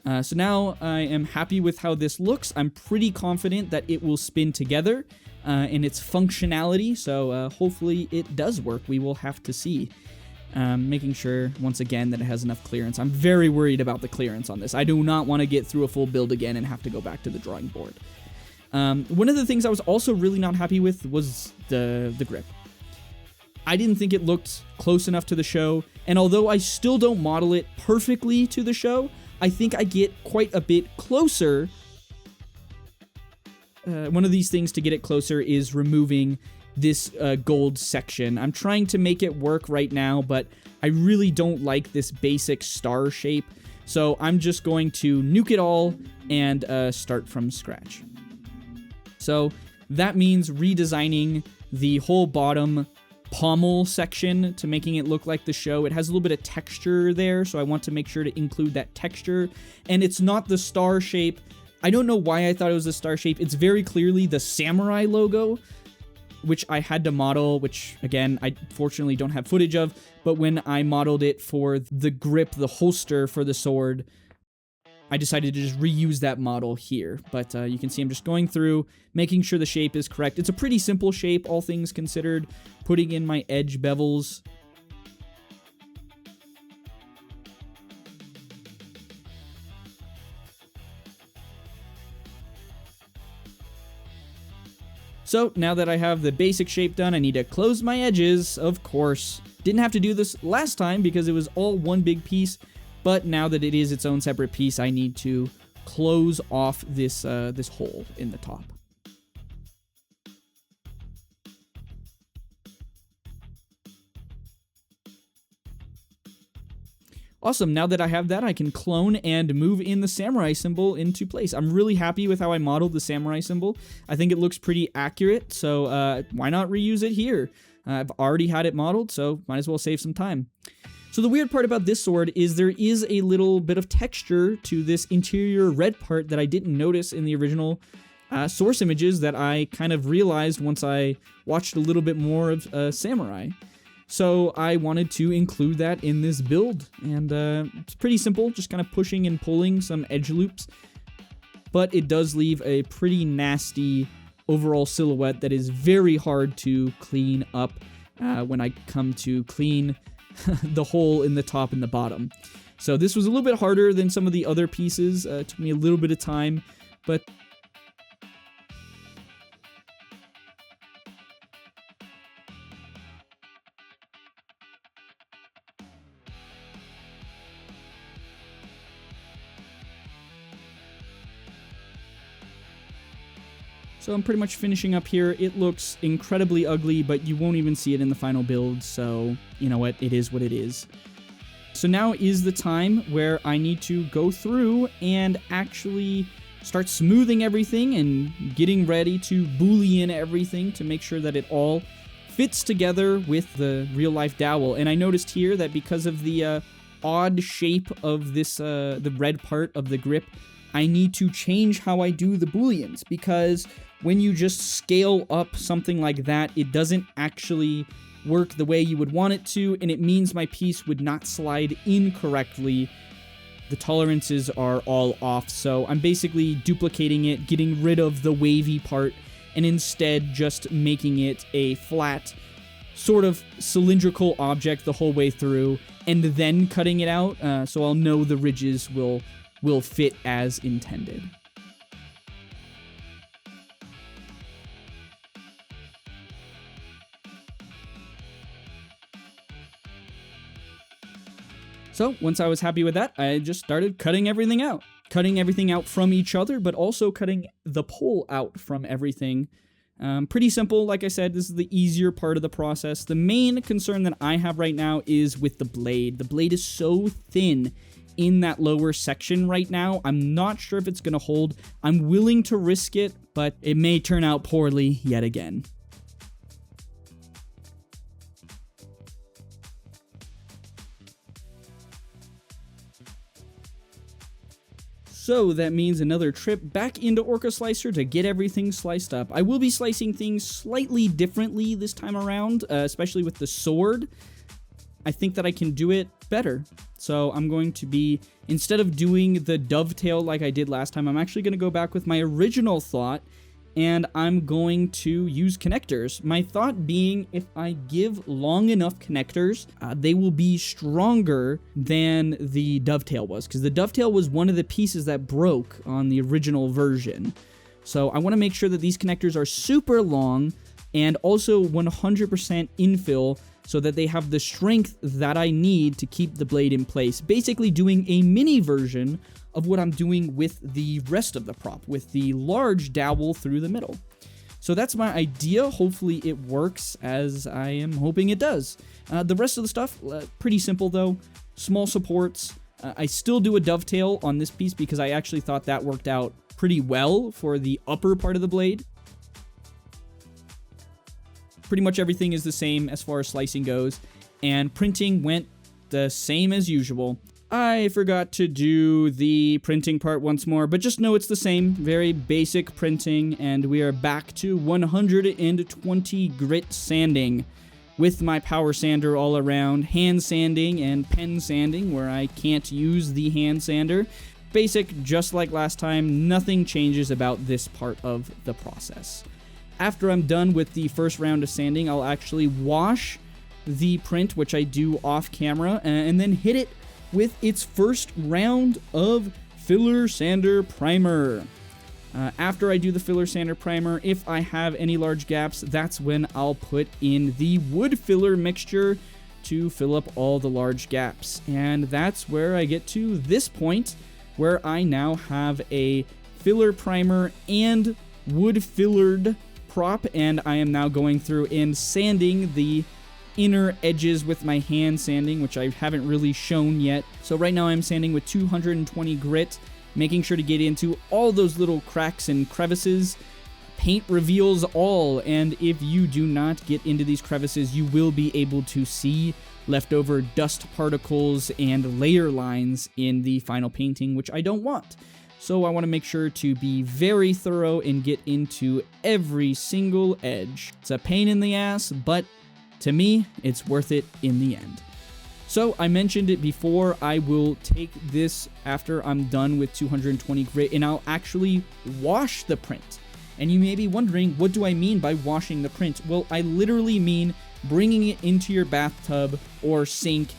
So now I am happy with how this looks. I'm pretty confident that it will spin together in its functionality, so hopefully it does work. We will have to see. Making sure, once again, that it has enough clearance. I'm very worried about the clearance on this. I do not want to get through a full build again and have to go back to the drawing board. One of the things I was also really not happy with was the grip. I didn't think it looked close enough to the show, and although I still don't model it perfectly to the show, I think I get quite a bit closer. One of these things to get it closer is removing this gold section. I'm trying to make it work right now, but I really don't like this basic star shape, so I'm just going to nuke it all and start from scratch. So that means redesigning the whole bottom pommel section to making it look like the show. It has a little bit of texture there, so I want to make sure to include that texture. And it's not the star shape. I don't know why I thought it was the star shape. It's very clearly the samurai logo, which I had to model, which, again, I fortunately don't have footage of, but when I modeled it for the grip, the holster for the sword, I decided to just reuse that model here. But you can see I'm just going through, making sure the shape is correct. It's a pretty simple shape, all things considered. Putting in my edge bevels. So now that I have the basic shape done, I need to close my edges, of course. Didn't have to do this last time because it was all one big piece. But now that it is its own separate piece, I need to close off this this hole in the top. Awesome, now that I have that, I can clone and move in the samurai symbol into place. I'm really happy with how I modeled the samurai symbol. I think it looks pretty accurate, so why not reuse it here? I've already had it modeled, so might as well save some time. So the weird part about this sword is there is a little bit of texture to this interior red part that I didn't notice in the original source images that I kind of realized once I watched a little bit more of Samurai. So I wanted to include that in this build, and it's pretty simple, just kind of pushing and pulling some edge loops, but it does leave a pretty nasty overall silhouette that is very hard to clean up when I come to clean the hole in the top and the bottom. So this was a little bit harder than some of the other pieces. It took me a little bit of time, but so I'm pretty much finishing up here. It looks incredibly ugly, but you won't even see it in the final build, so you know what, it is what it is. So now is the time where I need to go through and actually start smoothing everything and getting ready to boolean everything to make sure that it all fits together with the real-life dowel. And I noticed here that because of the odd shape of this, the red part of the grip, I need to change how I do the booleans, because when you just scale up something like that, it doesn't actually work the way you would want it to, and it means my piece would not slide incorrectly. The tolerances are all off, so I'm basically duplicating it, getting rid of the wavy part, and instead just making it a flat, sort of cylindrical object the whole way through, and then cutting it out, so I'll know the ridges will fit as intended. So once I was happy with that, I just started cutting everything out. Cutting everything out from each other, but also cutting the pole out from everything. Pretty simple, like I said, this is the easier part of the process. The main concern that I have right now is with the blade. The blade is so thin in that lower section right now. I'm not sure if it's going to hold. I'm willing to risk it, but it may turn out poorly yet again. So that means another trip back into Orca Slicer to get everything sliced up. I will be slicing things slightly differently this time around, especially with the sword. I think that I can do it better. So I'm going to be, instead of doing the dovetail like I did last time, I'm actually going to go back with my original thought, and I'm going to use connectors. My thought being, if I give long enough connectors, they will be stronger than the dovetail was, because the dovetail was one of the pieces that broke on the original version. So I want to make sure that these connectors are super long and also 100% infill, so that they have the strength that I need to keep the blade in place. Basically doing a mini version of what I'm doing with the rest of the prop, with the large dowel through the middle. So that's my idea. Hopefully it works as I am hoping it does. The rest of the stuff, pretty simple though. Small supports. I still do a dovetail on this piece because I actually thought that worked out pretty well for the upper part of the blade. Pretty much everything is the same as far as slicing goes, and printing went the same as usual. I forgot to do the printing part once more, but just know it's the same, very basic printing, and we are back to 120 grit sanding with my power sander all around, hand sanding and pen sanding where I can't use the hand sander. Basic, just like last time, nothing changes about this part of the process. After I'm done with the first round of sanding, I'll actually wash the print, which I do off camera, and then hit it with its first round of filler sander primer. After I do the filler sander primer, if I have any large gaps, that's when I'll put in the wood filler mixture to fill up all the large gaps. And that's where I get to this point, where I now have a filler primer and wood fillered prop, and I am now going through and sanding the inner edges with my hand sanding, which I haven't really shown yet. So right now I'm sanding with 220 grit, making sure to get into all those little cracks and crevices. Paint reveals all, and if you do not get into these crevices, you will be able to see leftover dust particles and layer lines in the final painting, which I don't want. So I want to make sure to be very thorough and get into every single edge. It's a pain in the ass, but to me, it's worth it in the end. So I mentioned it before, I will take this after I'm done with 220 grit and I'll actually wash the print. And you may be wondering, what do I mean by washing the print? Well, I literally mean bringing it into your bathtub or sink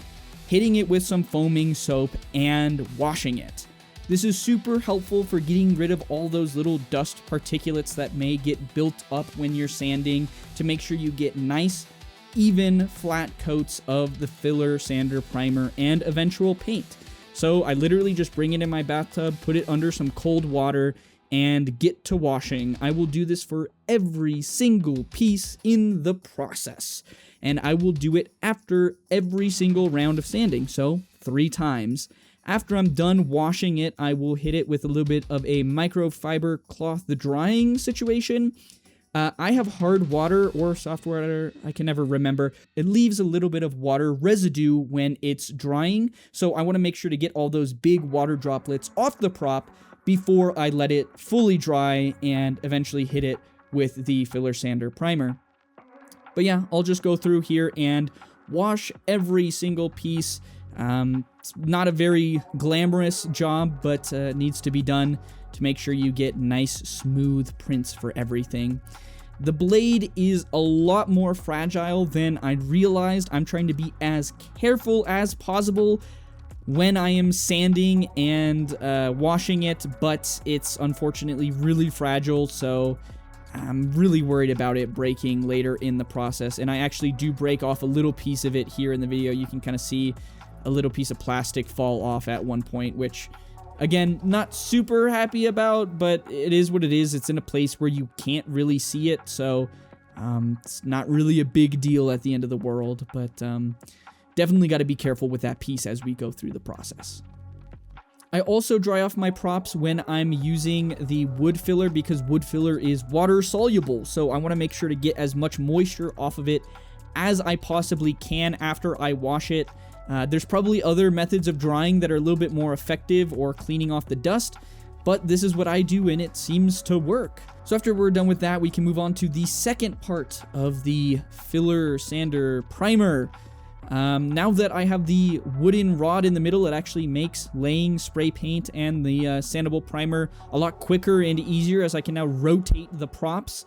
hitting it with some foaming soap, and washing it. This is super helpful for getting rid of all those little dust particulates that may get built up when you're sanding, to make sure you get nice, even, flat coats of the filler, sander, primer, and eventual paint. So I literally just bring it in my bathtub, put it under some cold water, and get to washing. I will do this for every single piece in the process, and I will do it after every single round of sanding, so 3 times. After I'm done washing it, I will hit it with a little bit of a microfiber cloth drying situation. I have hard water or soft water, I can never remember. It leaves a little bit of water residue when it's drying, so I want to make sure to get all those big water droplets off the prop before I let it fully dry and eventually hit it with the filler sander primer. But yeah, I'll just go through here and wash every single piece. It's not a very glamorous job, but needs to be done to make sure you get nice, smooth prints for everything. The blade is a lot more fragile than I realized. I'm trying to be as careful as possible when I am sanding and washing it, but it's unfortunately really fragile, so I'm really worried about it breaking later in the process. And I actually do break off a little piece of it here in the video. You can kind of see a little piece of plastic fall off at one point, which, again, not super happy about, but it is what it is. It's in a place where you can't really see it, so it's not really a big deal at the end of the world, but definitely got to be careful with that piece as we go through the process. I also dry off my props when I'm using the wood filler, because wood filler is water soluble, so I want to make sure to get as much moisture off of it as I possibly can after I wash it. There's probably other methods of drying that are a little bit more effective or cleaning off the dust, but this is what I do and it seems to work. So after we're done with that, we can move on to the second part of the filler sander primer. Now that I have the wooden rod in the middle, it actually makes laying spray paint and the sandable primer a lot quicker and easier, as I can now rotate the props.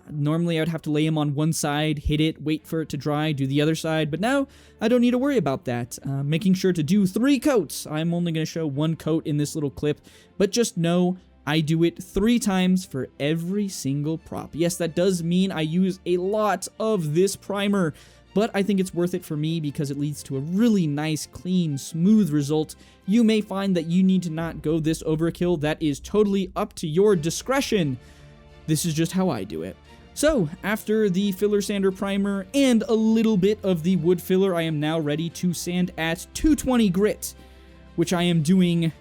Normally I would have to lay them on one side, hit it, wait for it to dry, do the other side, but now I don't need to worry about that. Making sure to do 3 coats. I'm only going to show 1 coat in this little clip, but just know I do it 3 times for every single prop. Yes, that does mean I use a lot of this primer, but I think it's worth it for me because it leads to a really nice, clean, smooth result. You may find that you need to not go this overkill. That is totally up to your discretion. This is just how I do it. So, after the filler sander primer and a little bit of the wood filler, I am now ready to sand at 220 grit, which I am doing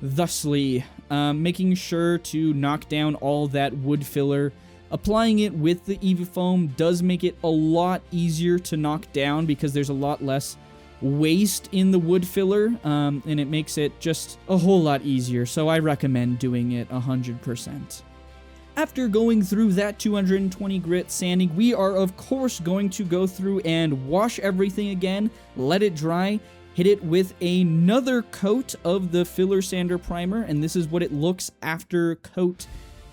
thusly, making sure to knock down all that wood filler. Applying it with the EvaFoam does make it a lot easier to knock down because there's a lot less waste in the wood filler, and it makes it just a whole lot easier, so I recommend doing it 100%. After going through that 220 grit sanding, we are of course going to go through and wash everything again, let it dry, hit it with another coat of the filler sander primer, and this is what it looks after coat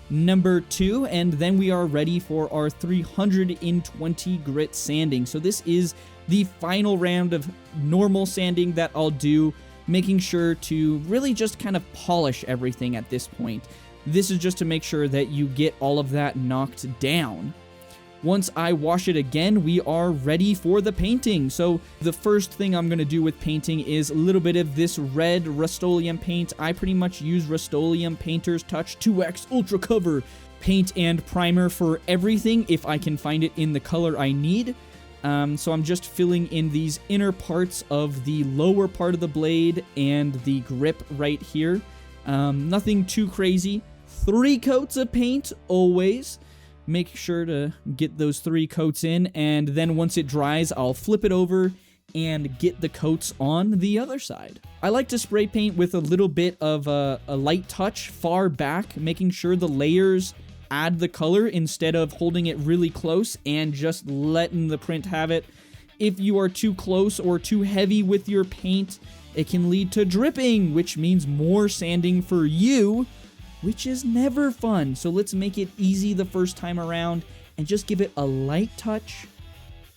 number 2, and then we are ready for our 320 grit sanding. So this is the final round of normal sanding that I'll do, making sure to really just kind of polish everything at this point. This is just to make sure that you get all of that knocked down. Once I wash it again, we are ready for the painting. So the first thing I'm going to do with painting is a little bit of this red Rust-Oleum paint. I pretty much use Rust-Oleum Painter's Touch 2X Ultra Cover paint and primer for everything if I can find it in the color I need. So I'm just filling in these inner parts of the lower part of the blade and the grip right here. Nothing too crazy. 3 coats of paint always. Make sure to get those 3 coats in, and then once it dries, I'll flip it over and get the coats on the other side. I like to spray paint with a little bit of a light touch far back, making sure the layers add the color instead of holding it really close and just letting the print have it. If you are too close or too heavy with your paint, it can lead to dripping, which means more sanding for you, which is never fun. So let's make it easy the first time around and just give it a light touch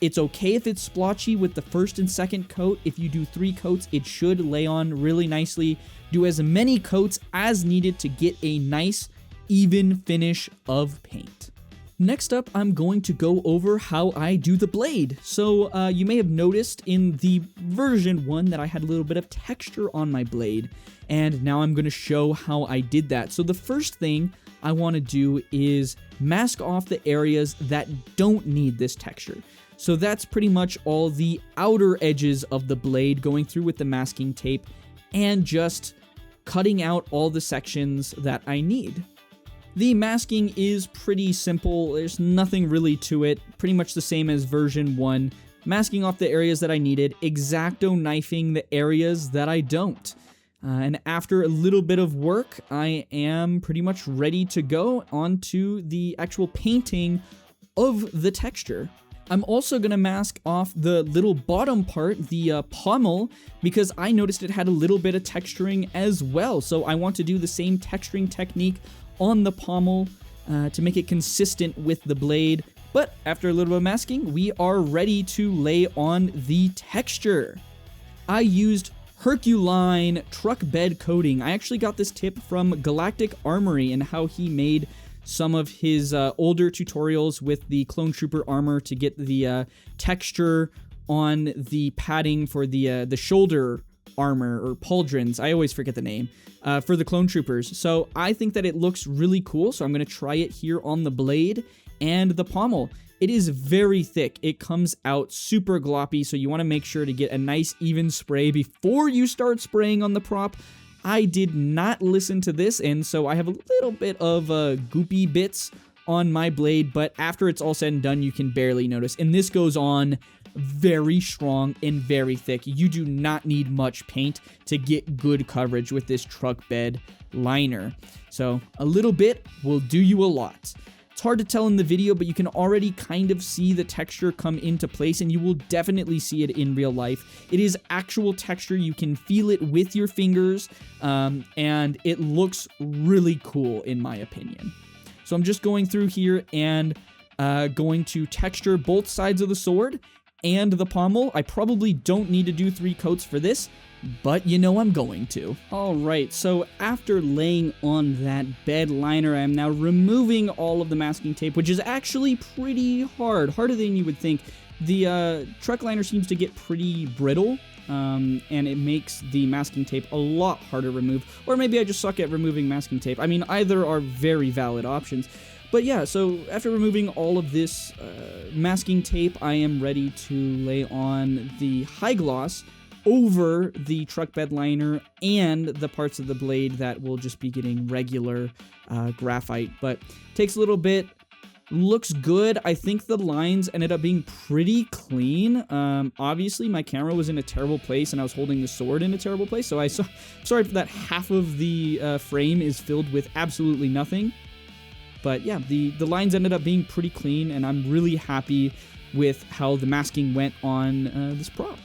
It's okay if it's splotchy with the first and second coat. If you do 3 coats, it should lay on really nicely. Do as many coats as needed to get a nice, even finish of paint. Next up, I'm going to go over how I do the blade. So you may have noticed in the version 1 that I had a little bit of texture on my blade, and now I'm going to show how I did that. So the first thing I want to do is mask off the areas that don't need this texture. So that's pretty much all the outer edges of the blade, going through with the masking tape and just cutting out all the sections that I need. The masking is pretty simple. There's nothing really to it. Pretty much the same as version 1. Masking off the areas that I needed, X-Acto knifing the areas that I don't. And after a little bit of work, I am pretty much ready to go onto the actual painting of the texture. I'm also going to mask off the little bottom part, the pommel, because I noticed it had a little bit of texturing as well. So I want to do the same texturing technique on the pommel to make it consistent with the blade. But after a little bit of masking, we are ready to lay on the texture. I used Herculine truck bed coating. I actually got this tip from Galactic Armory and how he made some of his older tutorials with the Clone Trooper armor to get the texture on the padding for the shoulder armor, or pauldrons, I always forget the name, for the Clone Troopers. So I think that it looks really cool, so I'm going to try it here on the blade and the pommel. It is very thick. It comes out super gloppy, so you want to make sure to get a nice even spray before you start spraying on the prop. I did not listen to this, and so I have a little bit of goopy bits on my blade, but after it's all said and done, you can barely notice. And this goes on very strong and very thick. You do not need much paint to get good coverage with this truck bed liner. So a little bit will do you a lot. It's hard to tell in the video, but you can already kind of see the texture come into place, and you will definitely see it in real life. It is actual texture. You can feel it with your fingers, and it looks really cool in my opinion. So I'm just going through here and going to texture both sides of the sword and the pommel. I probably don't need to do 3 coats for this, but you know I'm going to. Alright, so after laying on that bed liner, I am now removing all of the masking tape, which is actually pretty hard. Harder than you would think. The truck liner seems to get pretty brittle, and it makes the masking tape a lot harder to remove. Or maybe I just suck at removing masking tape. I mean, either are very valid options. But yeah, so after removing all of this masking tape, I am ready to lay on the high gloss over the truck bed liner and the parts of the blade that will just be getting regular graphite. But takes a little bit, looks good. I think the lines ended up being pretty clean. Obviously, my camera was in a terrible place and I was holding the sword in a terrible place, so sorry that half of the frame is filled with absolutely nothing. But yeah, the lines ended up being pretty clean, and I'm really happy with how the masking went on this prop.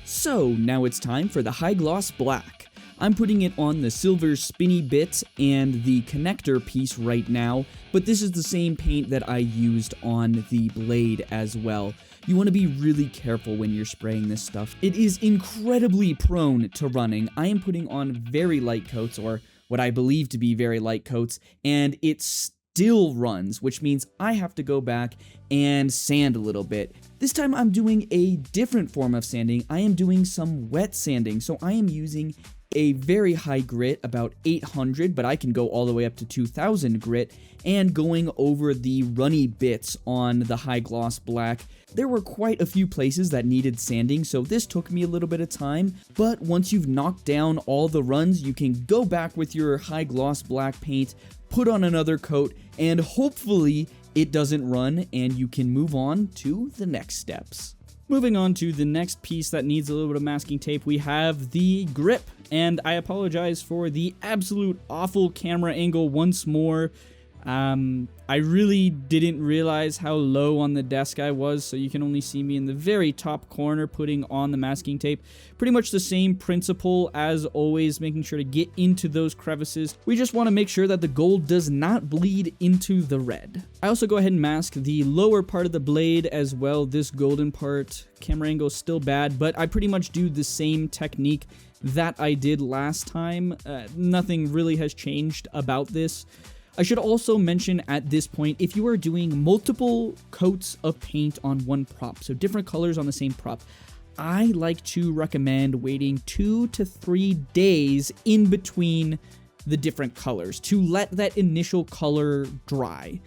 So now it's time for the high gloss black. I'm putting it on the silver spinny bit and the connector piece right now, but this is the same paint that I used on the blade as well. You want to be really careful when you're spraying this stuff. It is incredibly prone to running. I am putting on very light coats, or what I believe to be very light coats, and it still runs, which means I have to go back and sand a little bit. This time I'm doing a different form of sanding. I am doing some wet sanding, so I am using a very high grit, about 800, but I can go all the way up to 2000 grit, and going over the runny bits on the high gloss black. There were quite a few places that needed sanding, so this took me a little bit of time, but once you've knocked down all the runs, you can go back with your high gloss black paint, put on another coat, and hopefully it doesn't run, and you can move on to the next steps. Moving on to the next piece that needs a little bit of masking tape, we have the grip. And I apologize for the absolute awful camera angle once more. I really didn't realize how low on the desk I was, so you can only see me in the very top corner putting on the masking tape. Pretty much the same principle as always, making sure to get into those crevices. We just want to make sure that the gold does not bleed into the red. I also go ahead and mask the lower part of the blade as well. This golden part, camera angle is still bad, but I pretty much do the same technique that I did last time. Nothing really has changed about this. I should also mention at this point, if you are doing multiple coats of paint on one prop, so different colors on the same prop, I like to recommend waiting 2 to 3 days in between the different colors to let that initial color dry.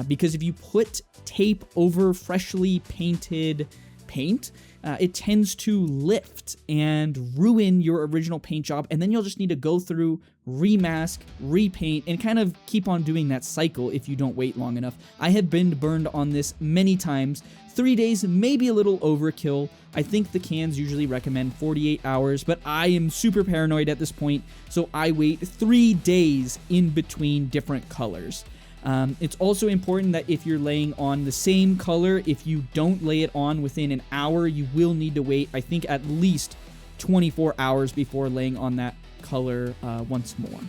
Because if you put tape over freshly painted paint, it tends to lift and ruin your original paint job, and then you'll just need to go through, remask, repaint, and kind of keep on doing that cycle if you don't wait long enough. I have been burned on this many times. 3 days may be a little overkill. I think the cans usually recommend 48 hours, but I am super paranoid at this point, so I wait 3 days in between different colors. It's also important that if you're laying on the same color, if you don't lay it on within an hour, you will need to wait, I think, at least 24 hours before laying on that color once more.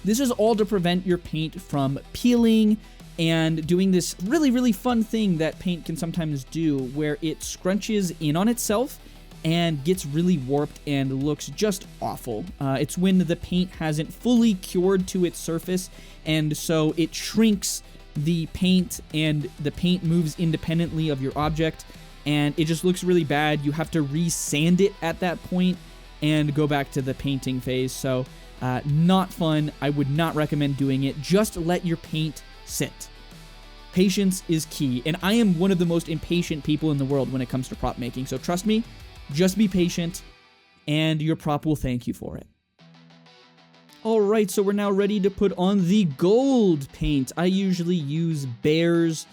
This is all to prevent your paint from peeling and doing this really, really fun thing that paint can sometimes do, where it scrunches in on itself and gets really warped and looks just awful. It's when the paint hasn't fully cured to its surface, and so it shrinks the paint and the paint moves independently of your object, and it just looks really bad. You have to re-sand it at that point and go back to the painting phase. So not fun. I would not recommend doing it. Just let your paint sit. Patience is key, and I am one of the most impatient people in the world when it comes to prop making, so trust me, just be patient, and your prop will thank you for it. Alright, so we're now ready to put on the gold paint. I usually use Bear's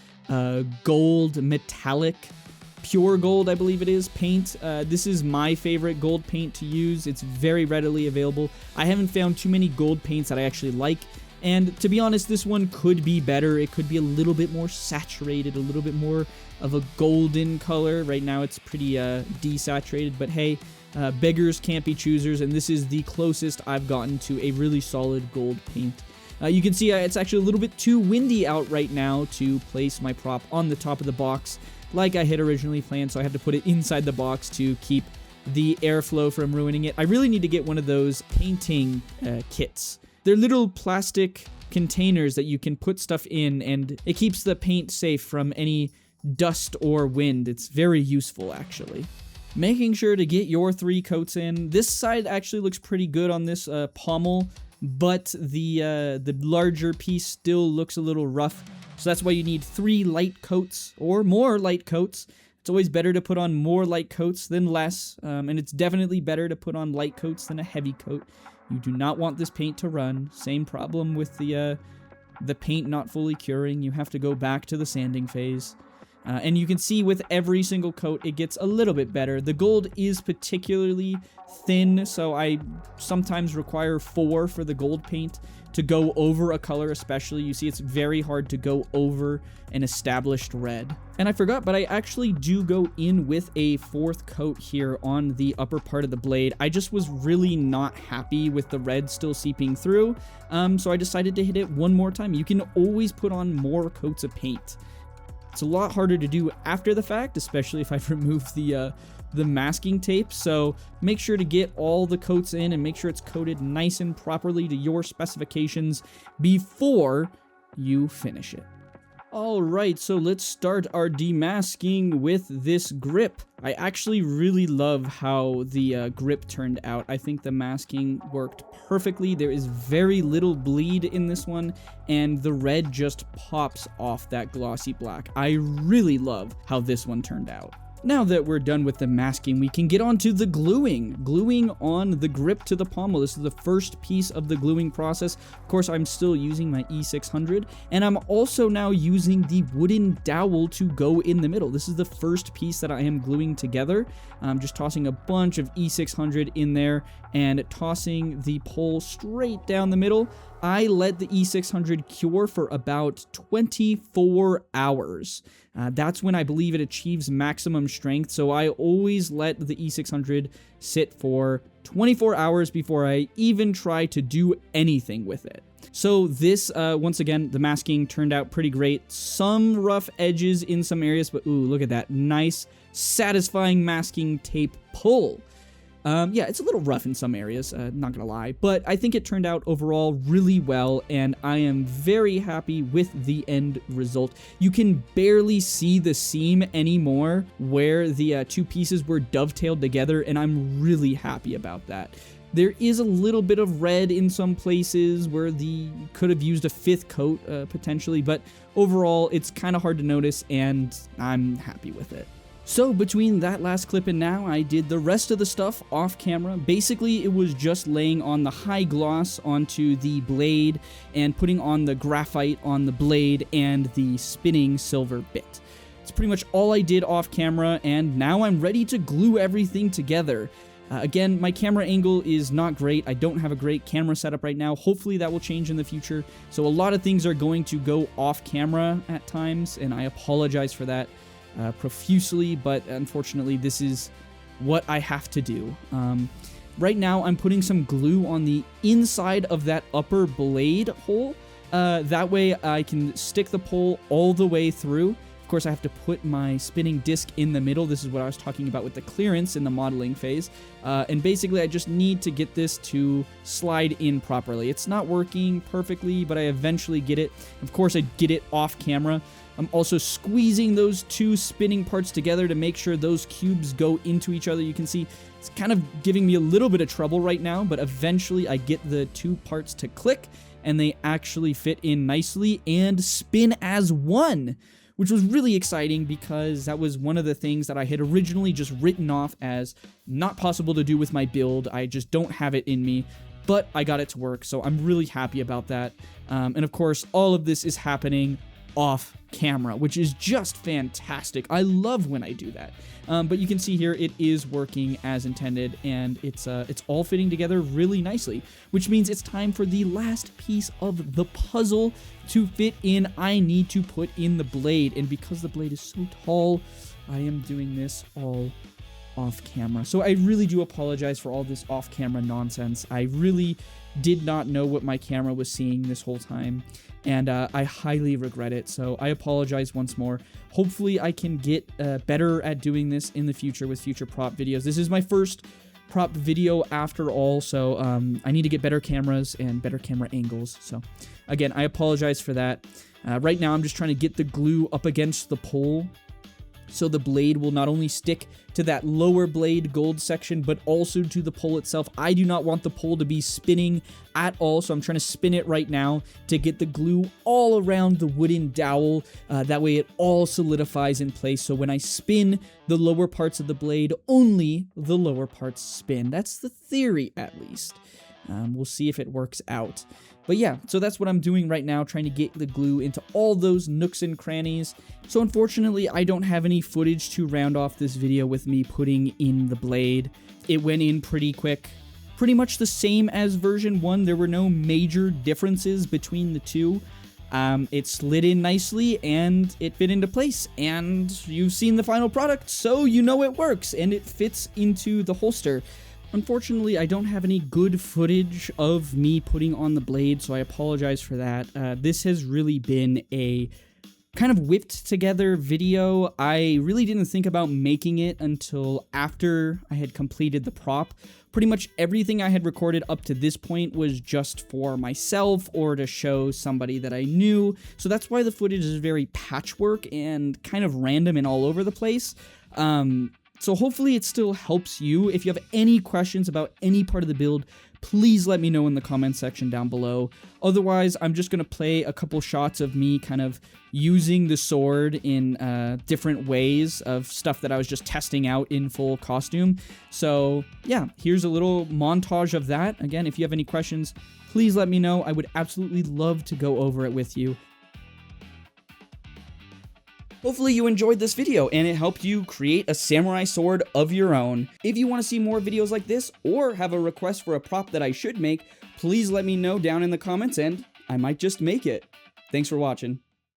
gold metallic, pure gold I believe it is, paint. This is my favorite gold paint to use. It's very readily available. I haven't found too many gold paints that I actually like, and to be honest, this one could be better. It could be a little bit more saturated, a little bit more of a golden color. Right now it's pretty desaturated, but hey, beggars can't be choosers, and this is the closest I've gotten to a really solid gold paint. You can see it's actually a little bit too windy out right now to place my prop on the top of the box like I had originally planned, so I had to put it inside the box to keep the airflow from ruining it. I really need to get one of those painting kits. They're little plastic containers that you can put stuff in, and it keeps the paint safe from any dust or wind. It's very useful, actually. Making sure to get your 3 coats in. This side actually looks pretty good on this pommel, but the larger piece still looks a little rough. So that's why you need 3 light coats or more light coats. It's always better to put on more light coats than less, and it's definitely better to put on light coats than a heavy coat. You do not want this paint to run. Same problem with the paint not fully curing. You have to go back to the sanding phase. And you can see with every single coat, it gets a little bit better. The gold is particularly thin, so I sometimes require 4 for the gold paint to go over a color especially. You see, it's very hard to go over an established red. And I forgot, but I actually do go in with a 4th coat here on the upper part of the blade. I just was really not happy with the red still seeping through, so I decided to hit it one more time. You can always put on more coats of paint. It's a lot harder to do after the fact, especially if I've removed the masking tape, so make sure to get all the coats in and make sure it's coated nice and properly to your specifications before you finish it. Alright, so let's start our demasking with this grip. I actually really love how the grip turned out. I think the masking worked perfectly. There is very little bleed in this one, and the red just pops off that glossy black. I really love how this one turned out. Now that we're done with the masking, we can get on to the gluing. Gluing on the grip to the pommel. This is the first piece of the gluing process. Of course, I'm still using my E600, and I'm also now using the wooden dowel to go in the middle. This is the first piece that I am gluing together. I'm just tossing a bunch of E600 in there and tossing the pole straight down the middle. I let the E600 cure for about 24 hours. That's when I believe it achieves maximum strength, so I always let the E600 sit for 24 hours before I even try to do anything with it. So this, once again, the masking turned out pretty great. Some rough edges in some areas, but ooh, look at that. Nice, satisfying masking tape pull. Yeah, it's a little rough in some areas, not gonna lie, but I think it turned out overall really well, and I am very happy with the end result. You can barely see the seam anymore where the two pieces were dovetailed together, and I'm really happy about that. There is a little bit of red in some places where the could have used a 5th coat, potentially, but overall, it's kind of hard to notice, and I'm happy with it. So between that last clip and now, I did the rest of the stuff off camera. Basically, it was just laying on the high gloss onto the blade and putting on the graphite on the blade and the spinning silver bit. It's pretty much all I did off camera, and now I'm ready to glue everything together. Again, my camera angle is not great. I don't have a great camera setup right now. Hopefully that will change in the future. So a lot of things are going to go off camera at times, and I apologize for that. Profusely, but unfortunately this is what I have to do. Right now I'm putting some glue on the inside of that upper blade hole. That way I can stick the pole all the way through. Of course, I have to put my spinning disc in the middle. This is what I was talking about with the clearance in the modeling phase. And basically I just need to get this to slide in properly. It's not working perfectly, but I eventually get it. Of course, I get it off camera. I'm also squeezing those two spinning parts together to make sure those cubes go into each other. You can see it's kind of giving me a little bit of trouble right now, but eventually I get the two parts to click and they actually fit in nicely and spin as one, which was really exciting because that was one of the things that I had originally just written off as not possible to do with my build. I just don't have it in me, but I got it to work, so I'm really happy about that. And of course, all of this is happening off camera, which is just fantastic. I love when I do that. But you can see here it is working as intended, and it's all fitting together really nicely, which means it's time for the last piece of the puzzle to fit in. I need to put in the blade, and because the blade is so tall, I am doing this all off camera. So I really do apologize for all this off camera nonsense. I really did not know what my camera was seeing this whole time, and I highly regret it, so I apologize once more. Hopefully I can get better at doing this in the future with future prop videos. This is my first prop video after all, so I need to get better cameras and better camera angles. So again, I apologize for that. Right now I'm just trying to get the glue up against the pole so the blade will not only stick to that lower blade gold section, but also to the pole itself. I do not want the pole to be spinning at all, so I'm trying to spin it right now to get the glue all around the wooden dowel. That way it all solidifies in place, so when I spin the lower parts of the blade, only the lower parts spin. That's the theory, at least. We'll see if it works out. But yeah, so that's what I'm doing right now, trying to get the glue into all those nooks and crannies. So unfortunately, I don't have any footage to round off this video with me putting in the blade. It went in pretty quick. Pretty much the same as version 1. There were no major differences between the two. It slid in nicely and it fit into place, and you've seen the final product, so you know it works and it fits into the holster. Unfortunately, I don't have any good footage of me putting on the blade, so I apologize for that. This has really been a kind of whipped together video. I really didn't think about making it until after I had completed the prop. Pretty much everything I had recorded up to this point was just for myself or to show somebody that I knew, so that's why the footage is very patchwork and kind of random and all over the place. So hopefully it still helps you. If you have any questions about any part of the build, please let me know in the comment section down below. Otherwise, I'm just going to play a couple shots of me kind of using the sword in different ways of stuff that I was just testing out in full costume. So yeah, here's a little montage of that. Again, if you have any questions, please let me know. I would absolutely love to go over it with you. Hopefully you enjoyed this video and it helped you create a samurai sword of your own. If you want to see more videos like this or have a request for a prop that I should make, please let me know down in the comments and I might just make it. Thanks for watching.